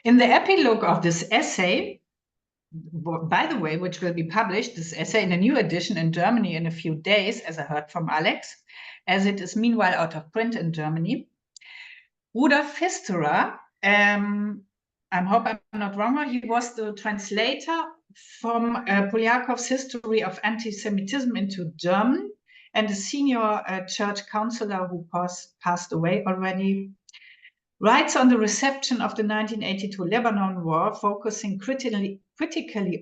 In the epilogue of this essay, by the way, which will be published, this essay in a new edition in Germany in a few days, as I heard from Alex, as it is meanwhile out of print in Germany. Rudolf Pfisterer, I hope I'm not wrong, he was the translator from Poliakov's History of Anti-Semitism into German, and a senior church counselor who passed away already, writes on the reception of the 1982 Lebanon War, focusing critically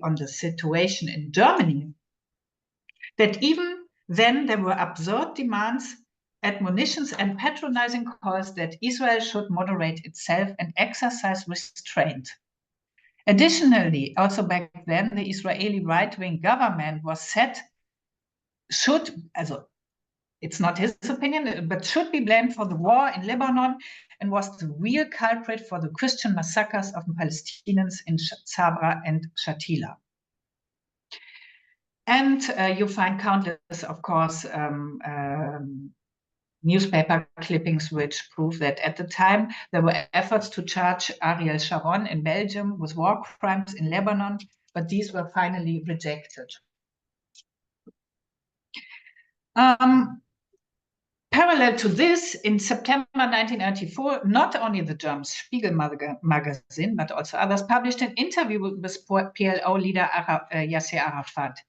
on the situation in Germany, that even then there were absurd demands, admonitions, and patronizing calls that Israel should moderate itself and exercise restraint. Additionally, also back then, the Israeli right-wing government was said it's not his opinion, but should be blamed for the war in Lebanon, and was the real culprit for the Christian massacres of Palestinians in Sabra and Shatila. And you find countless, of course, newspaper clippings which prove that at the time there were efforts to charge Ariel Sharon in Belgium with war crimes in Lebanon, but these were finally rejected. Parallel to this, in September 1994, not only the German Spiegel magazine, but also others published an interview with PLO leader Yasser Arafat.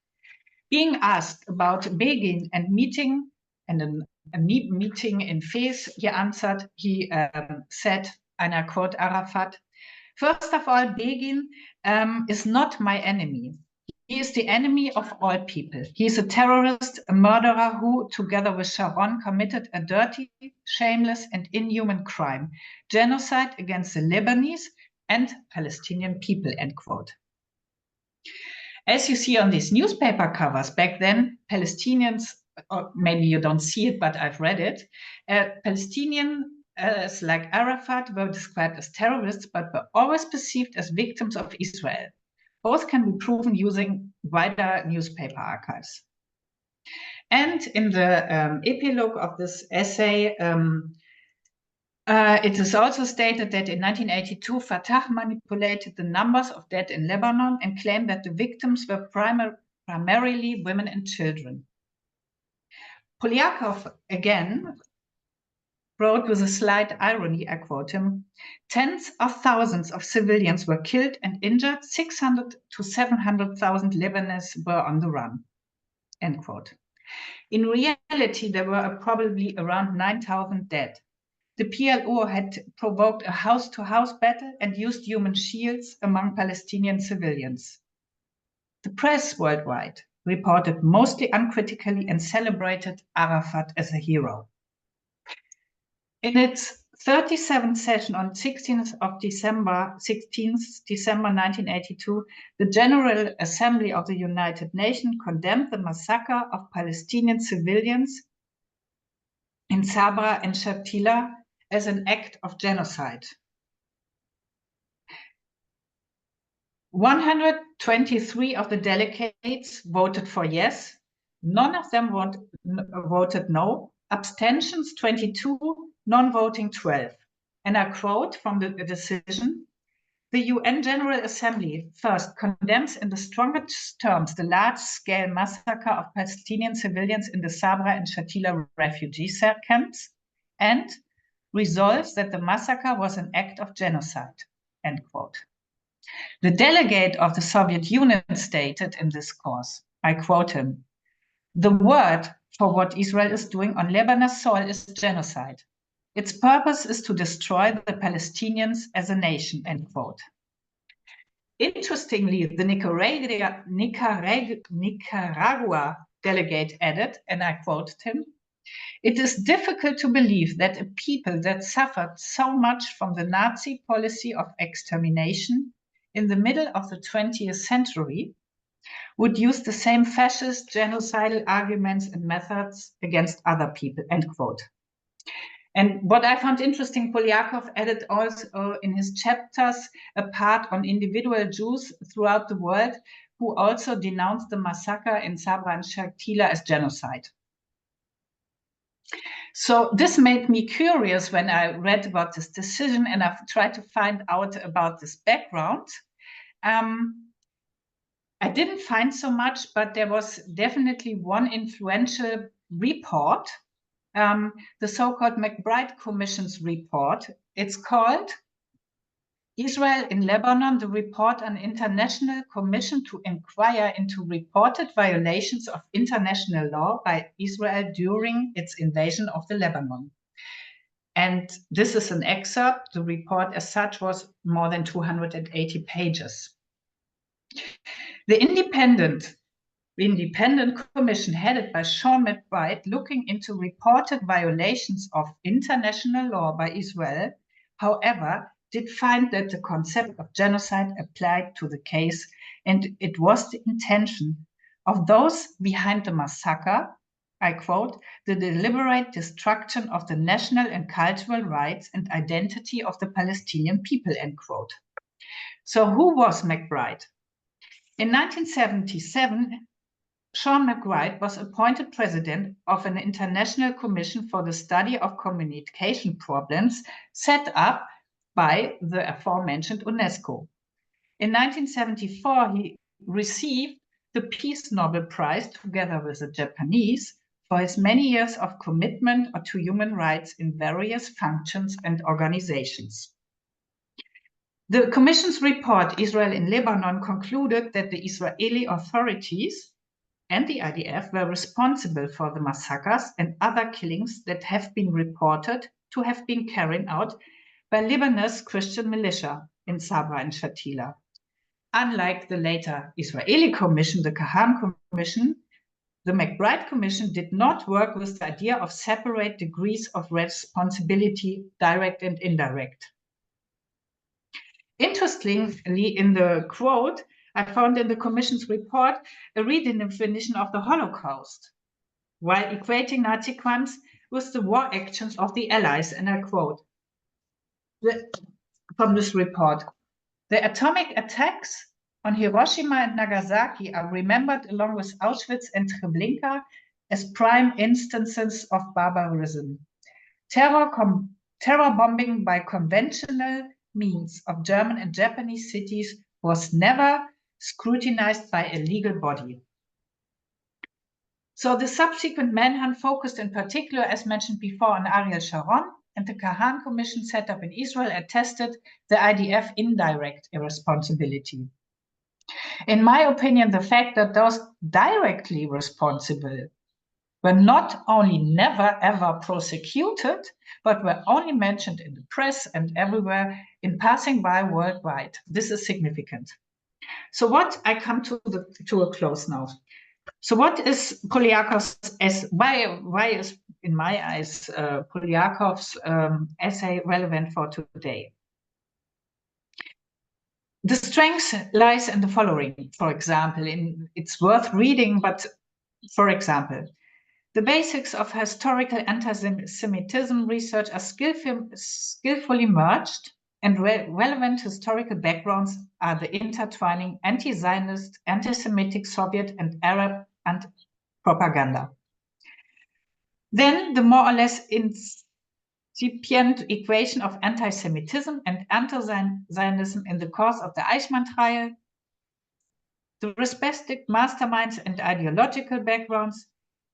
Being asked about Begin and meeting, and a meeting in Fez, he answered, he said, and I quote Arafat, "First of all, Begin is not my enemy. He is the enemy of all people. He is a terrorist, a murderer who, together with Sharon, committed a dirty, shameless, and inhuman crime, genocide against the Lebanese and Palestinian people," end quote. As you see on these newspaper covers back then, Palestinians, or maybe you don't see it, but I've read it, Palestinians like Arafat were described as terrorists, but were always perceived as victims of Israel. Both can be proven using wider newspaper archives. And in the epilogue of this essay, it is also stated that in 1982, Fatah manipulated the numbers of dead in Lebanon and claimed that the victims were primarily women and children. Poliakov, again, wrote with a slight irony, I quote him, "Tens of thousands of civilians were killed and injured, 600 to 700,000 Lebanese were on the run," end quote. In reality, there were probably around 9,000 dead. The PLO had provoked a house-to-house battle and used human shields among Palestinian civilians. The press worldwide reported mostly uncritically and celebrated Arafat as a hero. In its 37th session on 16th December 1982, the General Assembly of the United Nations condemned the massacre of Palestinian civilians in Sabra and Shatila as an act of genocide. 123 of the delegates voted for yes, none of them voted no, abstentions 22, non-voting 12. And I quote from the decision, "The UN General Assembly first condemns in the strongest terms the large-scale massacre of Palestinian civilians in the Sabra and Shatila refugee camps and resolves that the massacre was an act of genocide," end quote. The delegate of the Soviet Union stated in this course, I quote him, "The word for what Israel is doing on Lebanese soil is genocide. Its purpose is to destroy the Palestinians as a nation," end quote. Interestingly, the Nicaragua delegate added, and I quoted him, "It is difficult to believe that a people that suffered so much from the Nazi policy of extermination in the middle of the 20th century would use the same fascist genocidal arguments and methods against other people," end quote. And what I found interesting, Poliakov added also in his chapters a part on individual Jews throughout the world who also denounced the massacre in Sabra and Shatila as genocide. So this made me curious when I read about this decision, and I've tried to find out about this background. I didn't find so much, but there was definitely one influential report, the so-called McBride Commission's report. It's called Israel in Lebanon, the report on International Commission to inquire into reported violations of international law by Israel during its invasion of the Lebanon. And this is an excerpt. The report as such was more than 280 pages. The independent commission headed by Sean McBride, looking into reported violations of international law by Israel, however, did find that the concept of genocide applied to the case, and it was the intention of those behind the massacre, I quote, "the deliberate destruction of the national and cultural rights and identity of the Palestinian people," end quote. So who was McBride? In 1977, Sean McBride was appointed president of an international commission for the study of communication problems set up by the aforementioned UNESCO. In 1974, he received the Peace Nobel Prize together with the Japanese for his many years of commitment to human rights in various functions and organizations. The Commission's report, Israel in Lebanon, concluded that the Israeli authorities and the IDF were responsible for the massacres and other killings that have been reported to have been carried out by Lebanese Christian militia in Sabra and Shatila. Unlike the later Israeli commission, the Cohen Commission, the McBride Commission did not work with the idea of separate degrees of responsibility, direct and indirect. Interestingly, in the quote, I found in the Commission's report a redefinition of the Holocaust, while equating Nazi crimes with the war actions of the Allies, and I quote from this report: "The atomic attacks on Hiroshima and Nagasaki are remembered along with Auschwitz and Treblinka as prime instances of barbarism. Terror bombing by conventional means of German and Japanese cities was never scrutinized by a legal body." So the subsequent manhunt focused in particular, as mentioned before, on Ariel Sharon, and the Cohen Commission set up in Israel attested the IDF indirect irresponsibility. In my opinion, the fact that those directly responsible were not only never ever prosecuted, but were only mentioned in the press and everywhere in passing by worldwide, this is significant. So what I come to a close now. So what is Polyakov's why is, in my eyes, Polyakov's essay relevant for today? The strength lies in the following. For example, it's worth reading, but for example, the basics of historical anti-Semitism research are skillfully merged, and relevant historical backgrounds are the intertwining anti-Zionist, anti-Semitic, Soviet, and Arab propaganda. Then the more or less incipient equation of anti-Semitism and anti-Zionism in the course of the Eichmann trial, the respective masterminds and ideological backgrounds,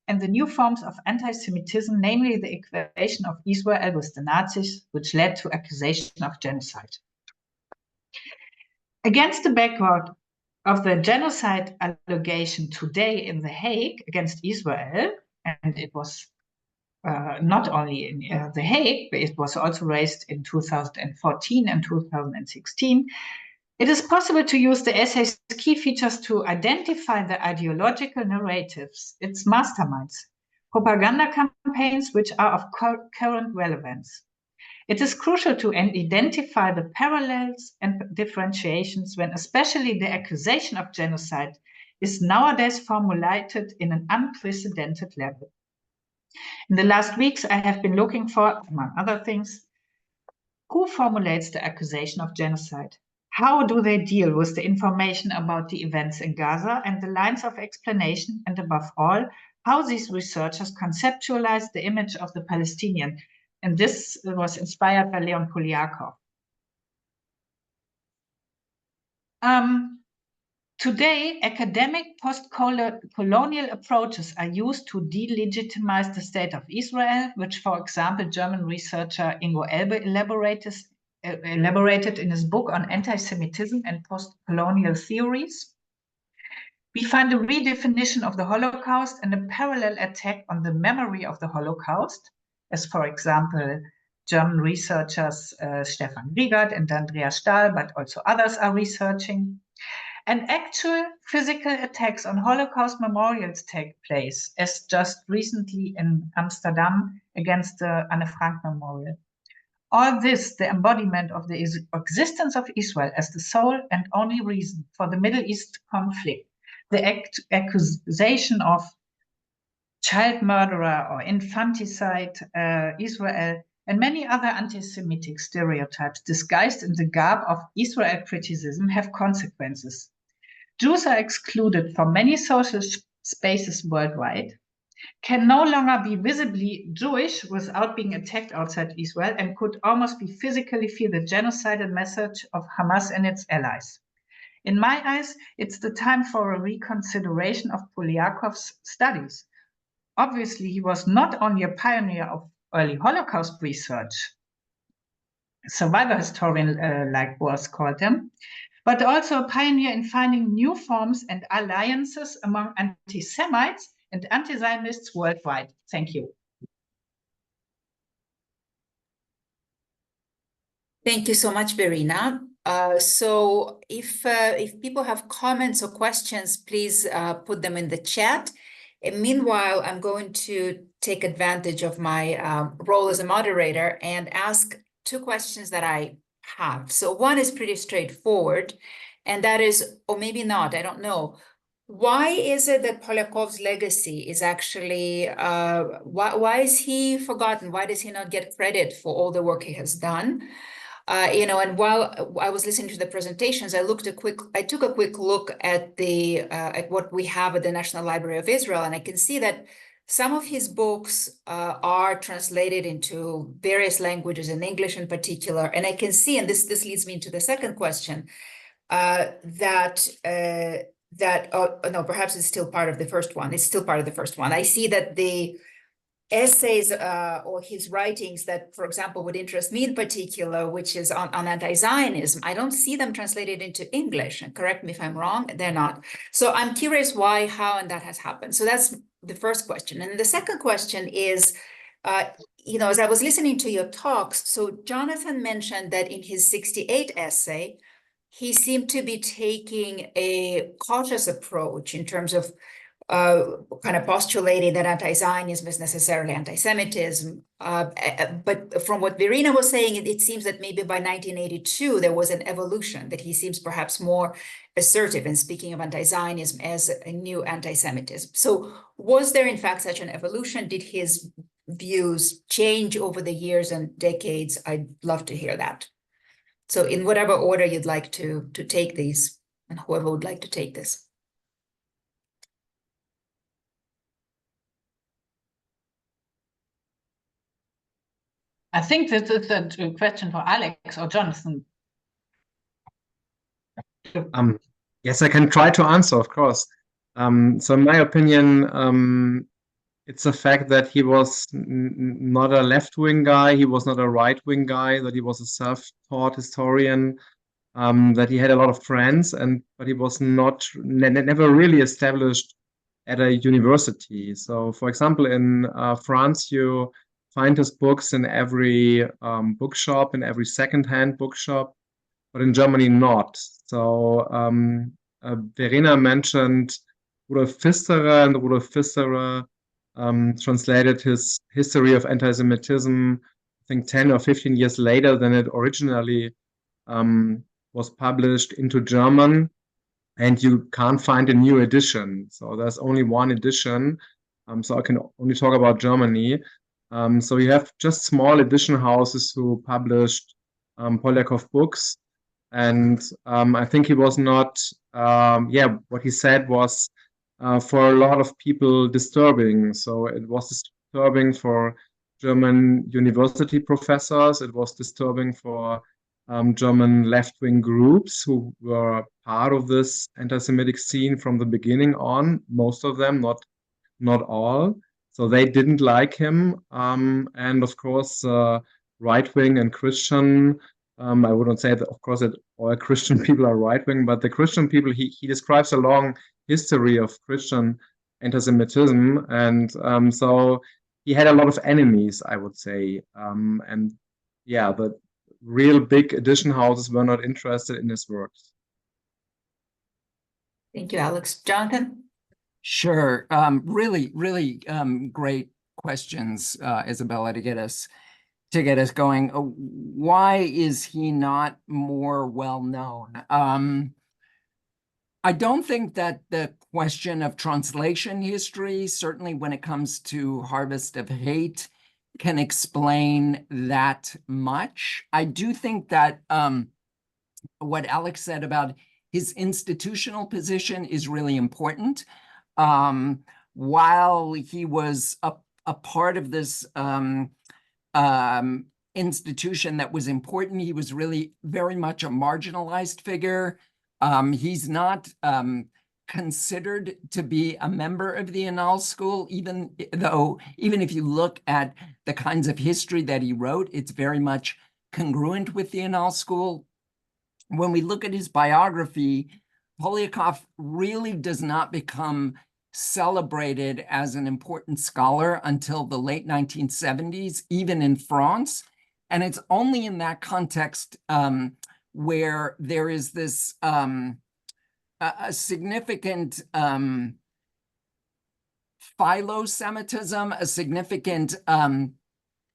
and the new forms of anti-Semitism, namely the equation of Israel with the Nazis, which led to accusation of genocide. Against the background of the genocide allegation today in The Hague against Israel, and it was not only in The Hague, but it was also raised in 2014 and 2016, it is possible to use the essay's key features to identify the ideological narratives, its masterminds, propaganda campaigns which are of current relevance. It is crucial to identify the parallels and differentiations when especially the accusation of genocide is nowadays formulated in an unprecedented level. In the last weeks, I have been looking for, among other things, who formulates the accusation of genocide? How do they deal with the information about the events in Gaza and the lines of explanation, and above all, how these researchers conceptualize the image of the Palestinian? And this was inspired by Léon Poliakov. Today, academic post-colonial approaches are used to delegitimize the state of Israel, which, for example, German researcher Ingo Elbe elaborated in his book on anti-Semitism and post-colonial theories. We find a redefinition of the Holocaust and a parallel attack on the memory of the Holocaust, as, for example, German researchers Stefan Riegert and Andreas Stahl, but also others are researching. And actual physical attacks on Holocaust memorials take place, as just recently in Amsterdam against the Anne Frank Memorial. All this, the embodiment of the existence of Israel as the sole and only reason for the Middle East conflict, the accusation of child murderer or infanticide Israel, and many other anti-Semitic stereotypes disguised in the garb of Israel criticism have consequences. Jews are excluded from many social spaces worldwide, can no longer be visibly Jewish without being attacked outside Israel, and could almost be physically feel the genocidal message of Hamas and its allies. In my eyes, it's the time for a reconsideration of Polyakov's studies. Obviously, he was not only a pioneer of early Holocaust research, survivor historian like Boaz called him, but also a pioneer in finding new forms and alliances among anti-Semites and anti-Zionists worldwide. Thank you. Thank you so much, Verena. So if people have comments or questions, please put them in the chat. And meanwhile, I'm going to take advantage of my role as a moderator and ask two questions that I have. So one is pretty straightforward, and that is, or maybe not, I don't know. Why is it that Poliakov's legacy is actually, why is he forgotten? Why does he not get credit for all the work he has done? You know, and while I was listening to the presentations, I took a quick look at at what we have at the National Library of Israel, and I can see that some of his books are translated into various languages, in English in particular. And I can see, and this leads me into the second question, no, perhaps it's still part of the first one. It's still part of the first one. I see that the essays or his writings that, for example, would interest me in particular, which is on anti-Zionism, I don't see them translated into English. And correct me if I'm wrong, they're not. So I'm curious why, how, and that has happened. So that's the first question. And the second question is, you know, as I was listening to your talks, so Jonathan mentioned that in his 68 essay, he seemed to be taking a cautious approach in terms of kind of postulating that anti-Zionism is necessarily anti-Semitism. But from what Verena was saying, it seems that maybe by 1982, there was an evolution, that he seems perhaps more assertive in speaking of anti-Zionism as a new anti-Semitism. So was there in fact such an evolution? Did his views change over the years and decades? I'd love to hear that. So in whatever order you'd like to take these, and whoever would like to take this. I think this is a question for Alex or Jonathan. Yes, I can try to answer, of course. So in my opinion, it's a fact that he was not a left-wing guy, he was not a right-wing guy, that he was a self-taught historian, that he had a lot of friends, but he was never really established at a university. So, for example, in France, you find his books in every bookshop, in every second-hand bookshop, but in Germany not. So Verena mentioned Rudolf Pfisterer, and Rudolf Pfisterer translated his history of anti-Semitism, I think 10 or 15 years later than it originally was published, into German, and you can't find a new edition. So there's only one edition. So I can only talk about Germany. So you have just small edition houses who published Poliakov books. And I think he was not, what he said was for a lot of people disturbing. So it was disturbing for German university professors. It was disturbing for German left-wing groups who were part of this anti-Semitic scene from the beginning on, most of them, not all. So they didn't like him. And of course, right-wing and Christian, I wouldn't say that, of course, that all Christian people are right-wing, but the Christian people, he describes a long history of Christian anti-Semitism. And so he had a lot of enemies, I would say. And yeah, the real big edition houses were not interested in his works. Thank you, Alex. Jonathan? Sure. Really great questions, Izabella, to get us going. Why is he not more well known? I don't think that the question of translation history, certainly when it comes to Harvest of Hate, can explain that much. I do think that what Alex said about his institutional position is really important. While he was a part of this institution that was important, he was really very much a marginalized figure. He's not considered to be a member of the Annales School, even if you look at the kinds of history that he wrote, it's very much congruent with the Annales School. when we look at his biography, Poliakov really does not become celebrated as an important scholar until the late 1970s, even in France. And it's only in that context where there is this a significant philo-Semitism, a significant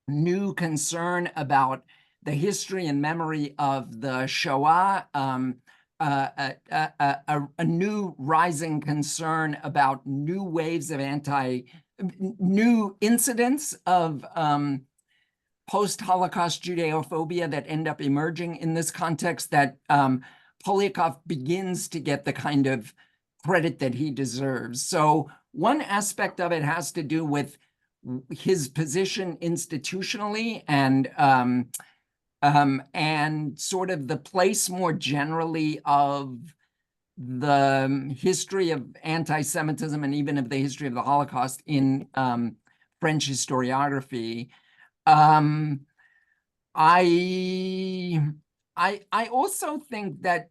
new concern about the history and memory of the Shoah, a new rising concern about new waves of new incidents of post-Holocaust Judeophobia that end up emerging in this context, that Poliakov begins to get the kind of credit that he deserves. So one aspect of it has to do with his position institutionally and sort of the place more generally of the history of anti-Semitism and even of the history of the Holocaust in French historiography. I also think that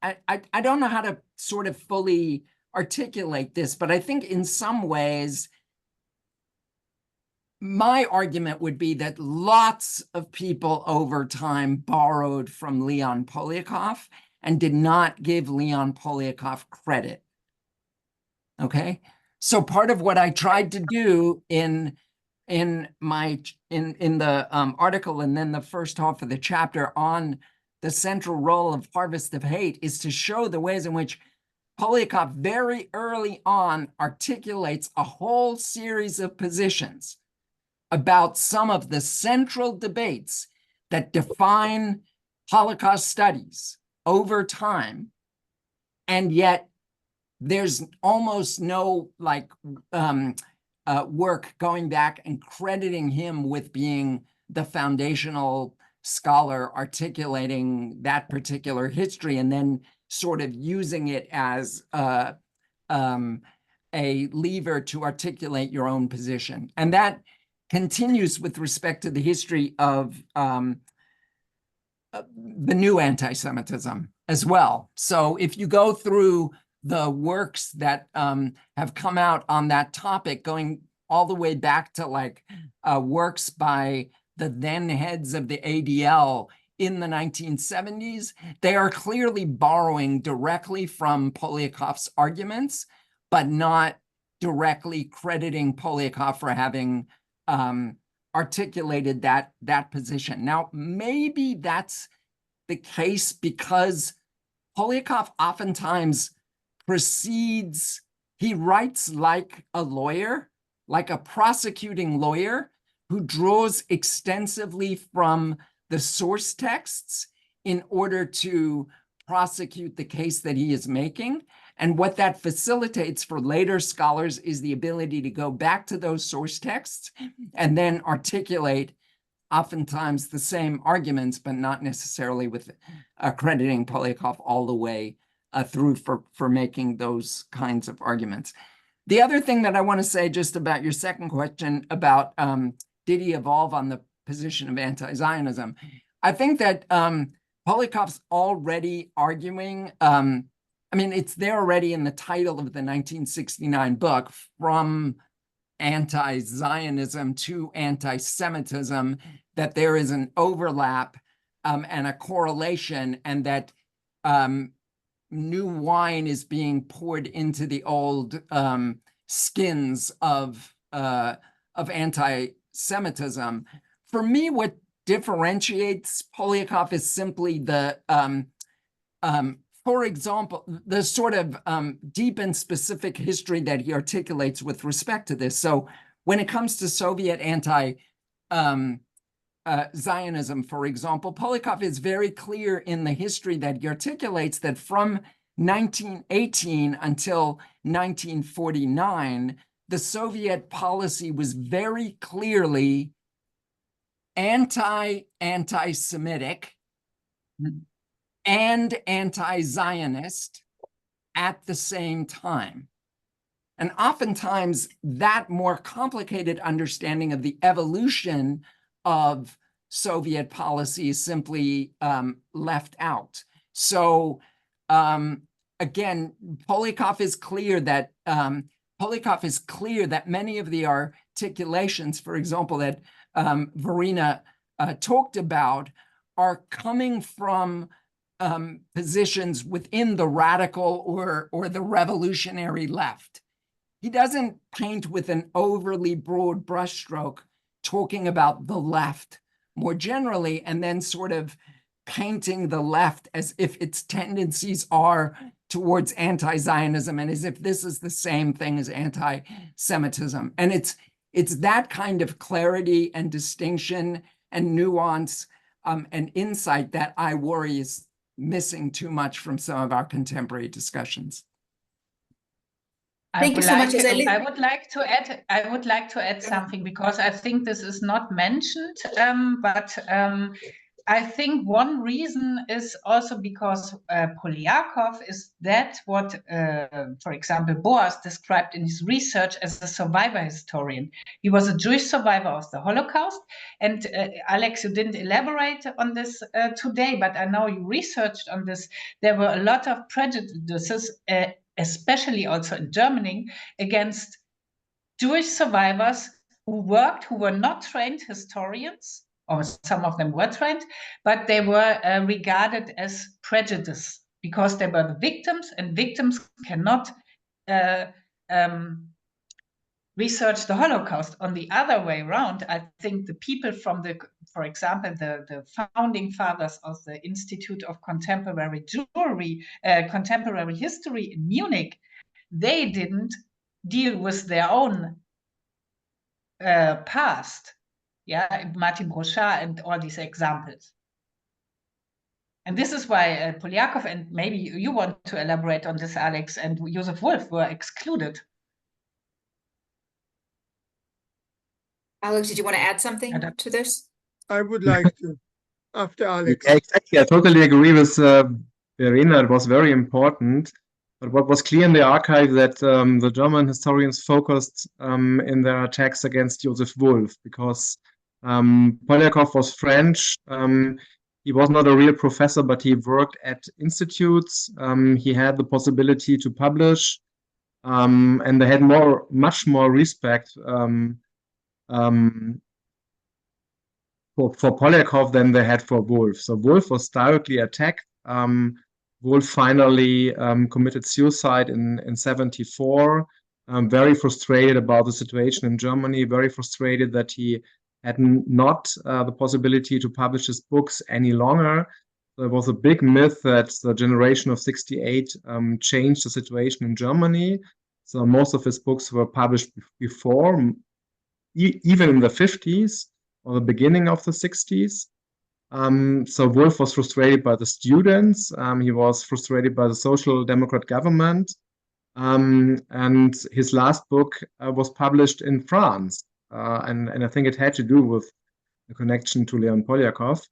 I don't know how to sort of fully articulate this, but I think in some ways, my argument would be that lots of people over time borrowed from Léon Poliakov and did not give Léon Poliakov credit. Okay, so part of what I tried to do in the article and then the first half of the chapter on the central role of Harvest of Hate is to show the ways in which Poliakov very early on articulates a whole series of positions about some of the central debates that define Holocaust studies over time, and yet there's almost no work going back and crediting him with being the foundational scholar articulating that particular history and then sort of using it as a lever to articulate your own position. And that continues with respect to the history of the new anti-Semitism as well. So if you go through the works that have come out on that topic, going all the way back to works by the then heads of the ADL in the 1970s, they are clearly borrowing directly from Poliakov's arguments, but not directly crediting Poliakov for having articulated that position. Now, maybe that's the case because Poliakov oftentimes proceeds, he writes like a lawyer, like a prosecuting lawyer who draws extensively from the source texts in order to prosecute the case that he is making. And what that facilitates for later scholars is the ability to go back to those source texts and then articulate oftentimes the same arguments, but not necessarily with crediting Poliakov all the way through for making those kinds of arguments. The other thing that I want to say just about your second question about did he evolve on the position of anti-Zionism? I think that Poliakov's already arguing, I mean, it's there already in the title of the 1969 book, From Anti-Zionism to Anti-Semitism, that there is an overlap and a correlation, and that new wine is being poured into the old skins of anti-Semitism. For me, what differentiates Poliakov is simply the for example, the sort of deep and specific history that he articulates with respect to this. So when it comes to Soviet anti-Zionism, for example, Poliakov is very clear in the history that he articulates that from 1918 until 1949, the Soviet policy was very clearly anti-Semitic and anti-Zionist at the same time. And oftentimes that more complicated understanding of the evolution of Soviet policy is simply left out. So again, Poliakov is clear that many of the articulations, for example, that Verena talked about, are coming from positions within the radical or the revolutionary left. He doesn't paint with an overly broad brushstroke talking about the left more generally, and then sort of painting the left as if its tendencies are towards anti-Zionism and as if this is the same thing as anti-Semitism. And it's that kind of clarity and distinction and nuance and insight that I worry is missing too much from some of our contemporary discussions. Thank you so much, Izabella. I would like to add something, because I think this is not mentioned, but I think one reason is also because Poliakov is that what, for example, Boaz described in his research as a survivor historian. He was a Jewish survivor of the Holocaust. And Alex, you didn't elaborate on this today, but I know you researched on this. There were a lot of prejudices, especially also in Germany, against Jewish survivors who were not trained historians, or some of them were trained, but they were regarded as prejudice because they were the victims, and victims cannot research the Holocaust. On the other way around, I think the people from for example, the founding fathers of the Institute of Contemporary Contemporary History in Munich, they didn't deal with their own past. Yeah, Martin Brochard and all these examples. And this is why Poliakov, and maybe you want to elaborate on this, Alex, and Joseph Wolf were excluded. Alex, did you want to add something to this? I would like to, after Alex. Yeah, exactly. I totally agree with Verena. It was very important. But what was clear in the archive that the German historians focused in their attacks against Joseph Wolf, because Poliakov was French. He was not a real professor, but he worked at institutes. He had the possibility to publish, and they had much more respect for Poliakov than they had for Wolf. So Wolf was directly attacked. Wolf finally committed suicide in 1974, very frustrated about the situation in Germany, very frustrated that he had not the possibility to publish his books any longer. There was a big myth that the generation of 68 changed the situation in Germany. So most of his books were published before, even in the 50s or the beginning of the 60s. So Wolf was frustrated by the students. He was frustrated by the social democrat government. And his last book was published in France. And I think it had to do with the connection to Léon Poliakov.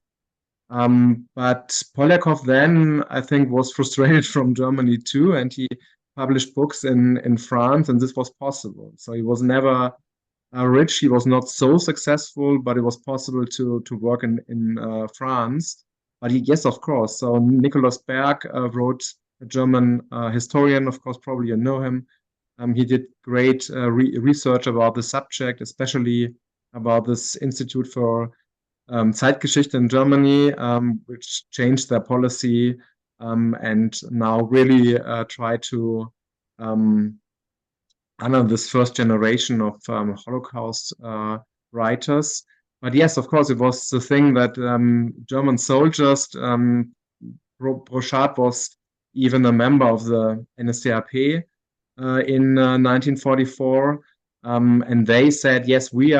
But Poliakov then, I think, was frustrated from Germany too, and he published books in France, and this was possible. So he was never rich. He was not so successful, but it was possible to work in France. But yes, of course. So Nicholas Berg wrote, a German historian, of course, probably you know him. He did great research about the subject, especially about this Institute for Zeitgeschichte in Germany, which changed their policy and now really try to honor this first generation of Holocaust writers. But yes, of course, it was the thing that German soldiers, Brochard was even a member of the NSDAP in 1944, and they said, yes, we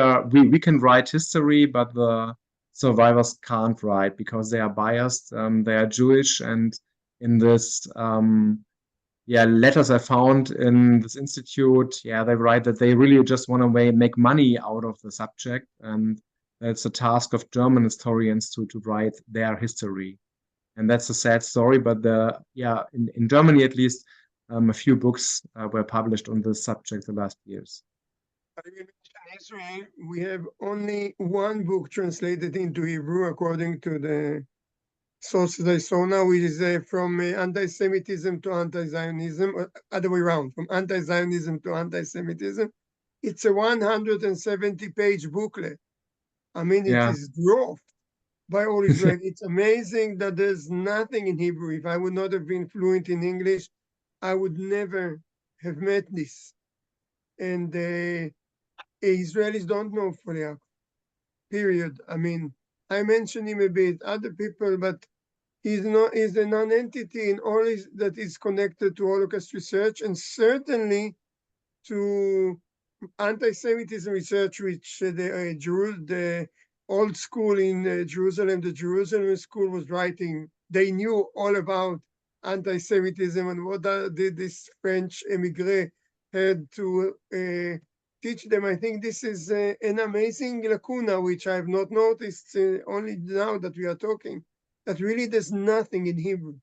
can write history, but the survivors can't write because they are biased, they are Jewish, and in this letters I found in this institute, they write that they really just want to make money out of the subject, and it's a task of German historians to write their history. And that's a sad story, but in Germany at least, a few books were published on this subject the last years. I will mention Israel. We have only one book translated into Hebrew, according to the sources I saw now, which is from anti-Semitism to anti-Zionism, or other way around, from anti-Zionism to anti-Semitism. It's a 170-page booklet. I mean, it Yeah. is dwarfed by all Israel. It's amazing that there's nothing in Hebrew. If I would not have been fluent in English, I would never have met this. And Israelis don't know Poliakov, period. I mean, I mentioned him a bit, other people, but he's a non-entity in all that is connected to Holocaust research, and certainly to anti-Semitism research, which the old school in Jerusalem, the Jerusalem school was writing. They knew all about anti-Semitism and what did this French emigre had to teach them. I think this is an amazing lacuna, which I have not noticed only now that we are talking, that really there's nothing in Hebrew.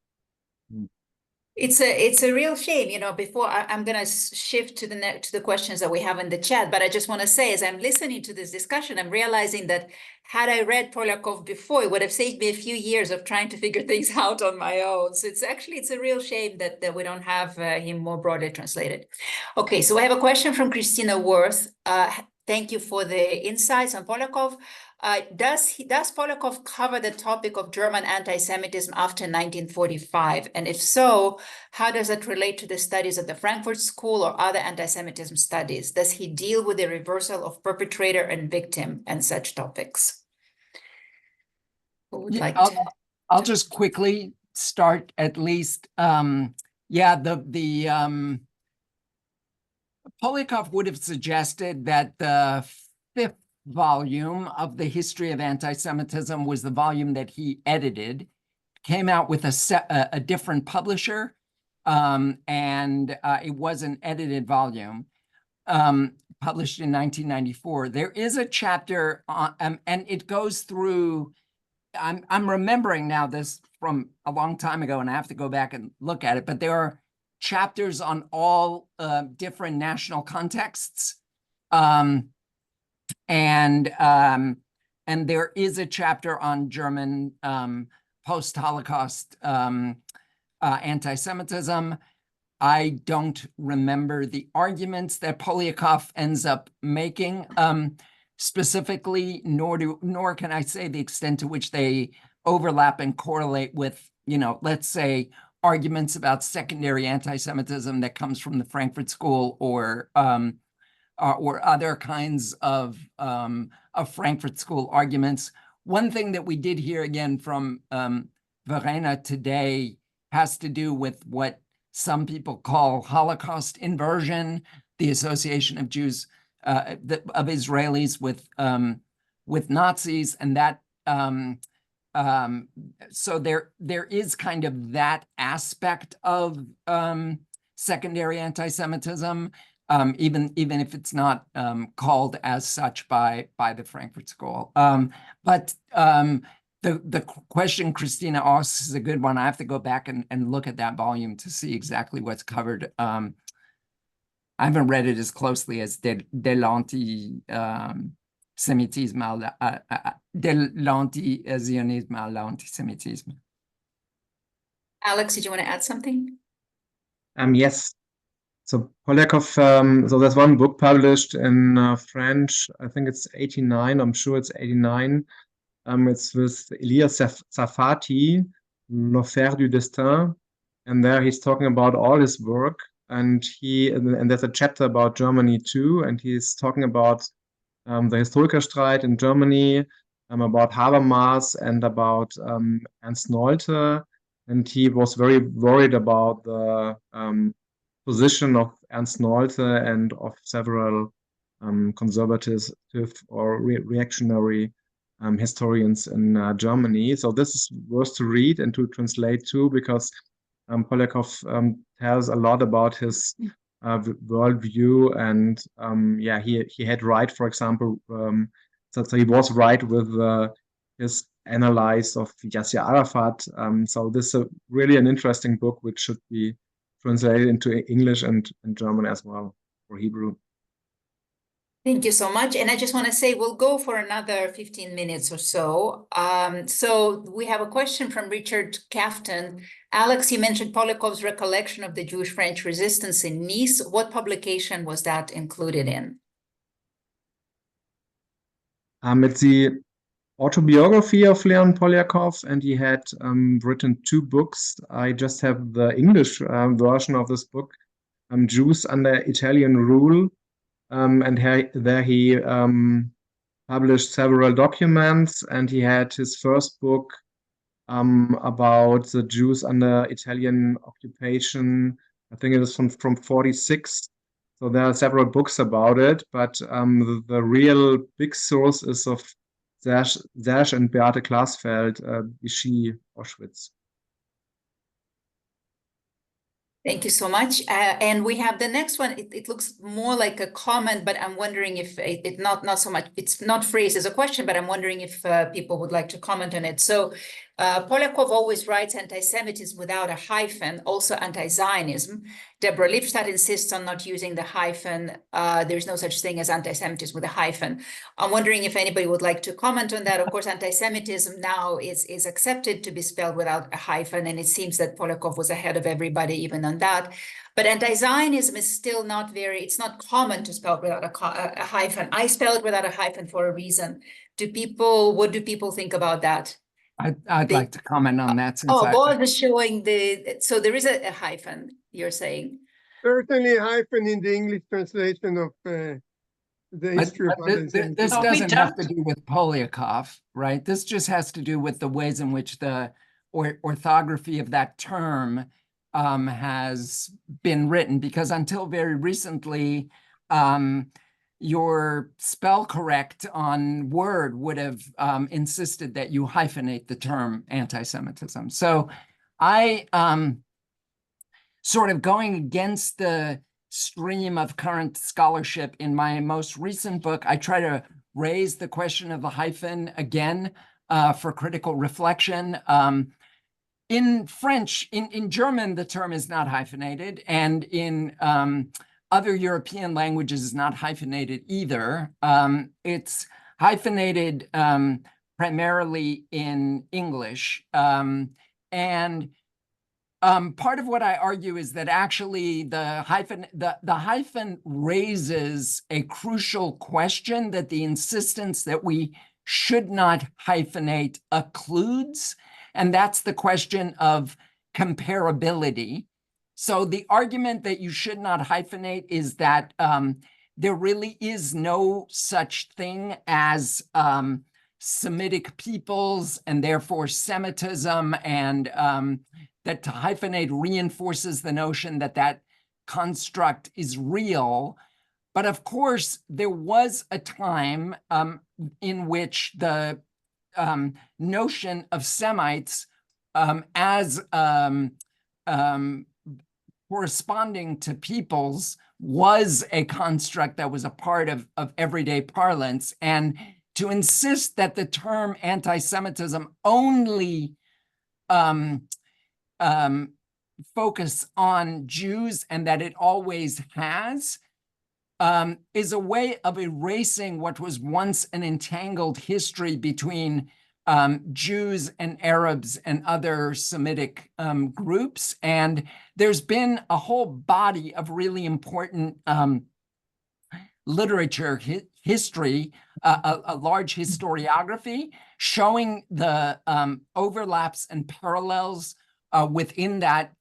It's a real shame, you know. Before I'm going to shift to the questions that we have in the chat, but I just want to say, as I'm listening to this discussion, I'm realizing that had I read Poliakov before, it would have saved me a few years of trying to figure things out on my own. So it's a real shame that we don't have him more broadly translated. Okay, so I have a question from Christina Worth. Thank you for the insights on Poliakov. Does Poliakov cover the topic of German anti-Semitism after 1945? And if so, how does that relate to the studies at the Frankfurt School or other anti-Semitism studies? Does he deal with the reversal of perpetrator and victim and such topics? Who would like to? I'll just quickly start at least. Poliakov would have suggested that the fifth volume of the History of Anti-Semitism was the volume that he edited, came out with a different publisher, and it was an edited volume, published in 1994. There is a chapter on, and it goes through, I'm remembering now this from a long time ago, and I have to go back and look at it, but there are chapters on all different national contexts. And there is a chapter on German post-Holocaust anti-Semitism. I don't remember the arguments that Poliakov ends up making specifically, nor can I say the extent to which they overlap and correlate with, you know, let's say, arguments about secondary anti-Semitism that comes from the Frankfurt School or other kinds of Frankfurt School arguments. One thing that we did hear again from Verena today has to do with what some people call Holocaust inversion, the association of Jews, of Israelis with Nazis, and that so there is kind of that aspect of secondary anti-Semitism, even if it's not called as such by the Frankfurt School. But the question Christina asks is a good one. I have to go back and look at that volume to see exactly what's covered. I haven't read it as closely as de l'anti-Semitisme, de l'anti-Zionisme à l'antisemitisme. Alex, did you want to add something? Yes. So Poliakov, so there's one book published in French. I think it's 89. I'm sure it's 89. It's with Elias Safati, L'Affaire du Destin. And there he's talking about all his work. And there's a chapter about Germany too. And he's talking about the Historikerstreit in Germany, about Habermas and about Ernst Nolte. And he was very worried about the position of Ernst Nolte and of several conservative or reactionary historians in Germany. So this is worth to read and to translate too, because Poliakov tells a lot about his worldview, and he had right, for example, so he was right with his analysis of Yasser Arafat. So this is really an interesting book, which should be translated into English and German as well, or Hebrew. Thank you so much. And I just want to say we'll go for another 15 minutes or so. So we have a question from Richard Kafton. Alex, you mentioned Poliakov's recollection of the Jewish-French resistance in Nice. What publication was that included in? It's the autobiography of Léon Poliakov, and he had written 2 books. I just have the English version of this book, Jews Under Italian Rule. And there he published several documents, and he had his first book about the Jews under Italian occupation. I think it is from 46. So there are several books about it, but the real big source is of Serge and Beate Glasfeld, Vichy, Auschwitz. Thank you so much. And we have the next one. It looks more like a comment, but I'm wondering if it not so much, it's not phrased as a question, but I'm wondering if people would like to comment on it. So Poliakov always writes anti-Semitism without a hyphen, also anti-Zionism. Deborah Lipstadt insists on not using the hyphen. There's no such thing as anti-Semitism with a hyphen. I'm wondering if anybody would like to comment on that. Of course, anti-Semitism now is accepted to be spelled without a hyphen, and it seems that Poliakov was ahead of everybody even on that. But anti-Zionism is still not it's not common to spell without a hyphen. I spell it without a hyphen for a reason. What do people think about that? I'd like to comment on that. Since Boaz is showing so there is a hyphen, you're saying? Certainly a hyphen in the English translation of the history of anti-Semitism. This doesn't have to do with Poliakov, right? This just has to do with the ways in which the orthography of that term has been written, because until very recently, your spell correct on Word would have insisted that you hyphenate the term anti-Semitism. So I sort of going against the stream of current scholarship in my most recent book, I try to raise the question of the hyphen again for critical reflection. In French, in German, the term is not hyphenated, and in other European languages is not hyphenated either. It's hyphenated primarily in English. And part of what I argue is that actually the hyphen raises a crucial question that the insistence that we should not hyphenate occludes, and that's the question of comparability. So the argument that you should not hyphenate is that there really is no such thing as Semitic peoples and therefore Semitism, and that to hyphenate reinforces the notion that that construct is real. But of course, there was a time in which the notion of Semites as corresponding to peoples was a construct that was a part of everyday parlance. And to insist that the term anti-Semitism only focus on Jews and that it always has is a way of erasing what was once an entangled history between Jews and Arabs and other Semitic groups. And there's been a whole body of really important literature history, a large historiography showing the overlaps and parallels within that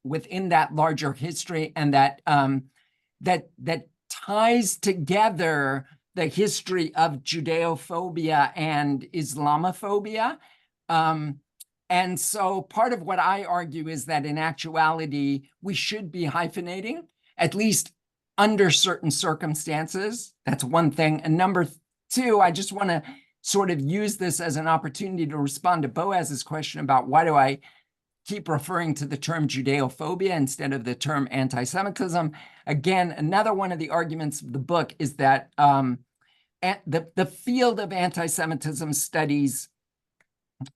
larger history, and that ties together the history of Judeophobia and Islamophobia. And so part of what I argue is that in actuality, we should be hyphenating, at least under certain circumstances. That's one thing. And number two, I just want to sort of use this as an opportunity to respond to Boaz's question about why do I keep referring to the term Judeophobia instead of the term anti-Semitism. Again, another one of the arguments of the book is that the field of anti-Semitism studies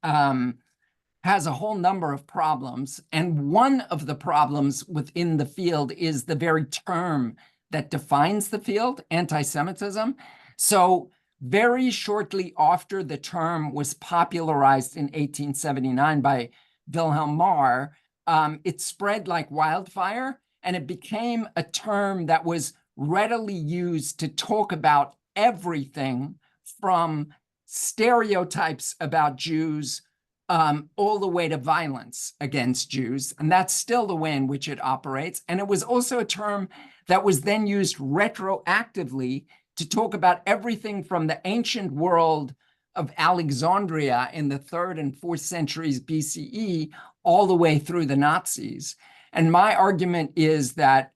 has a whole number of problems. And one of the problems within the field is the very term that defines the field, anti-Semitism. So very shortly after the term was popularized in 1879 by Wilhelm Marr, it spread like wildfire, and it became a term that was readily used to talk about everything from stereotypes about Jews all the way to violence against Jews. And that's still the way in which it operates. And it was also a term that was then used retroactively to talk about everything from the ancient world of Alexandria in the 3rd and 4th centuries BCE all the way through the Nazis. And my argument is that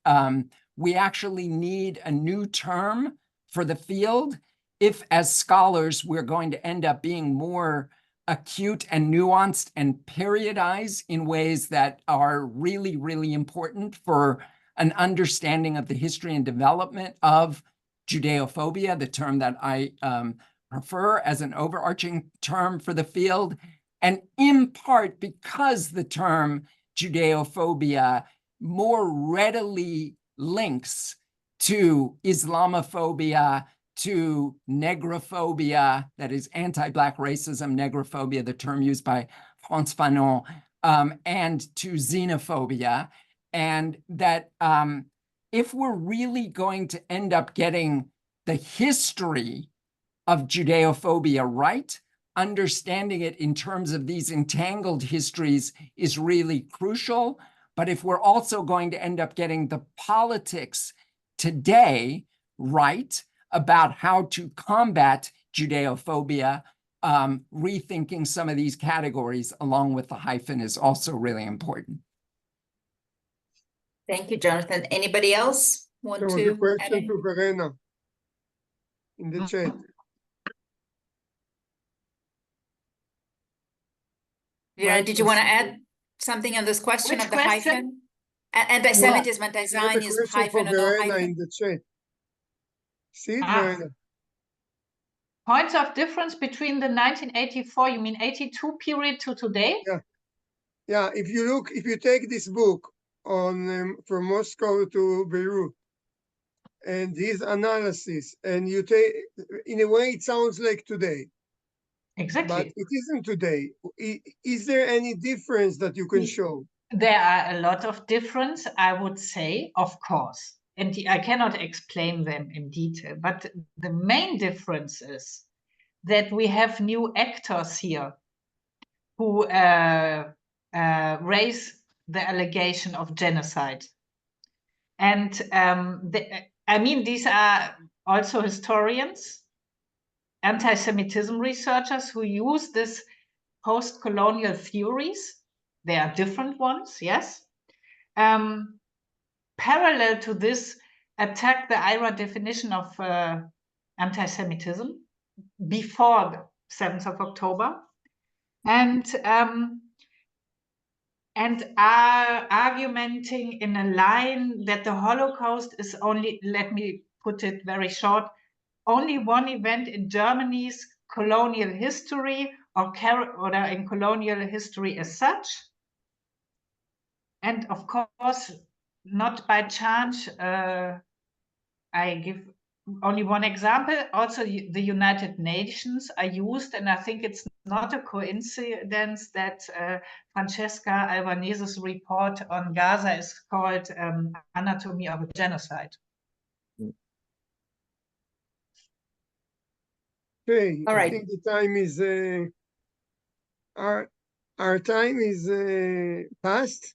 we actually need a new term for the field if, as scholars, we're going to end up being more acute and nuanced and periodize in ways that are really, really important for an understanding of the history and development of Judeophobia, the term that I prefer as an overarching term for the field, and in part because the term Judeophobia more readily links to Islamophobia, to negrophobia, that is anti-Black racism, negrophobia, the term used by Frantz Fanon, and to xenophobia, and that if we're really going to end up getting the history of Judeophobia right, understanding it in terms of these entangled histories is really crucial. But if we're also going to end up getting the politics today right about how to combat Judeophobia, rethinking some of these categories along with the hyphen is also really important. Thank you, Jonathan. Anybody else want There was to a question add any- to Verena in the chat. Vera, did you want to add something on this question Which of the question? hyphen? Anti-Semitism, We have a anti-Zionism, question for hyphen or no Verena hyphen? in the chat. See it, Ah. Verena? Points of difference between the 1984, you mean 82 period to today? Yeah, if you take this book on from Moscow to Beirut and his analysis, and you take, in a way, it sounds like today, but Exactly. it isn't today. Is there any difference that you can show? There are a lot of difference, I would say, of course. And I cannot explain them in detail, but the main difference is that we have new actors here who raise the allegation of genocide. And I mean, these are also historians, anti-Semitism researchers who use this post-colonial theories. There are different ones, yes. Parallel to this, attack the IRA definition of anti-Semitism before the 7th of October, and are argumenting in a line that the Holocaust is only, let me put it very short, only one event in Germany's colonial history or in colonial history as such. And of course, not by chance, I give only one example. Also, the United Nations are used, and I think it's not a coincidence that Francesca Albanese's report on Gaza is called Anatomy of a Genocide. Okay, All I right. think the time is our time is past,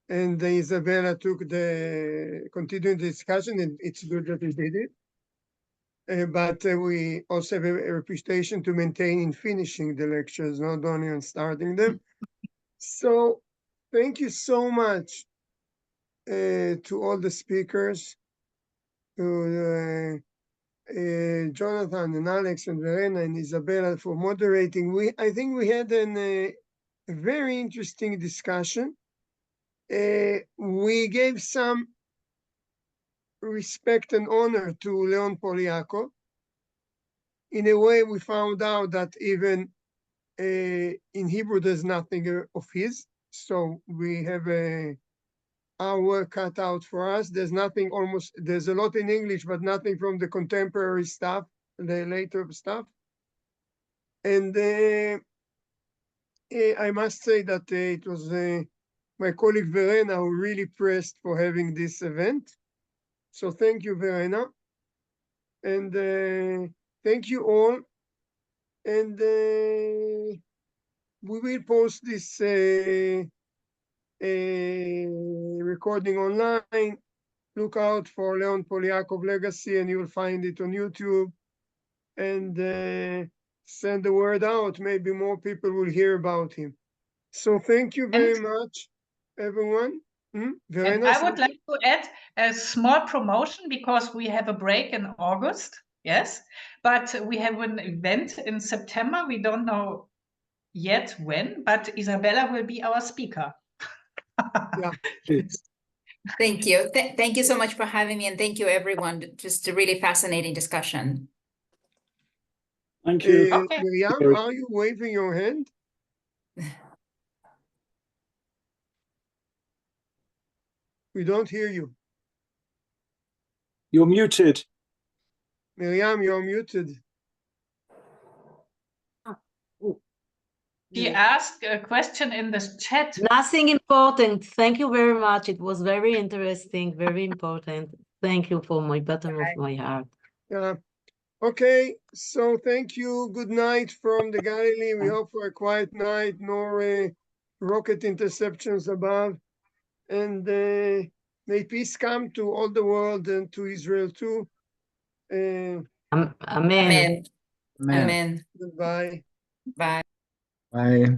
and Izabella took the continuing discussion, and it's good that we did it. But we also have a reputation to maintain in finishing the lectures, not only on starting them. So thank you so much to all the speakers, to Jonathan and Alex and Verena and Izabella for moderating. I think we had a very interesting discussion. We gave some respect and honor to Léon Poliakov. In a way, we found out that even in Hebrew, there's nothing of his. So we have our work cut out for us. There's nothing there's a lot in English, but nothing from the contemporary stuff the later stuff. And I must say that it was my colleague Verena who really pressed for having this event. So thank you, Verena. And thank you all. And we will post this recording online. Look out for Léon Poliakov Legacy and you'll find it on YouTube. And send the word out. Maybe more people will hear about him. So thank you very much, everyone. Verena, And I would like to add a small promotion because we have a break in August, yes, but we have an event in September. We don't know yet when, but Izabella will be our speaker. Yeah. Thank you. Thank you so much for having me, and thank you, everyone. Just a really fascinating discussion. Thank you. Okay. Miriam, are you waving your hand? We don't hear you. You're muted. Miriam, you're muted. He asked a question in the chat. Nothing important. Thank you very much. It was very interesting, very important. Thank you from my bottom of my heart. Yeah. Okay, so thank you. Good night from the Galilee. We hope for a quiet night, no rocket interceptions above. And may peace come to all the world and to Israel too. Amen. Amen. Man. Amen. Goodbye. Bye. Bye.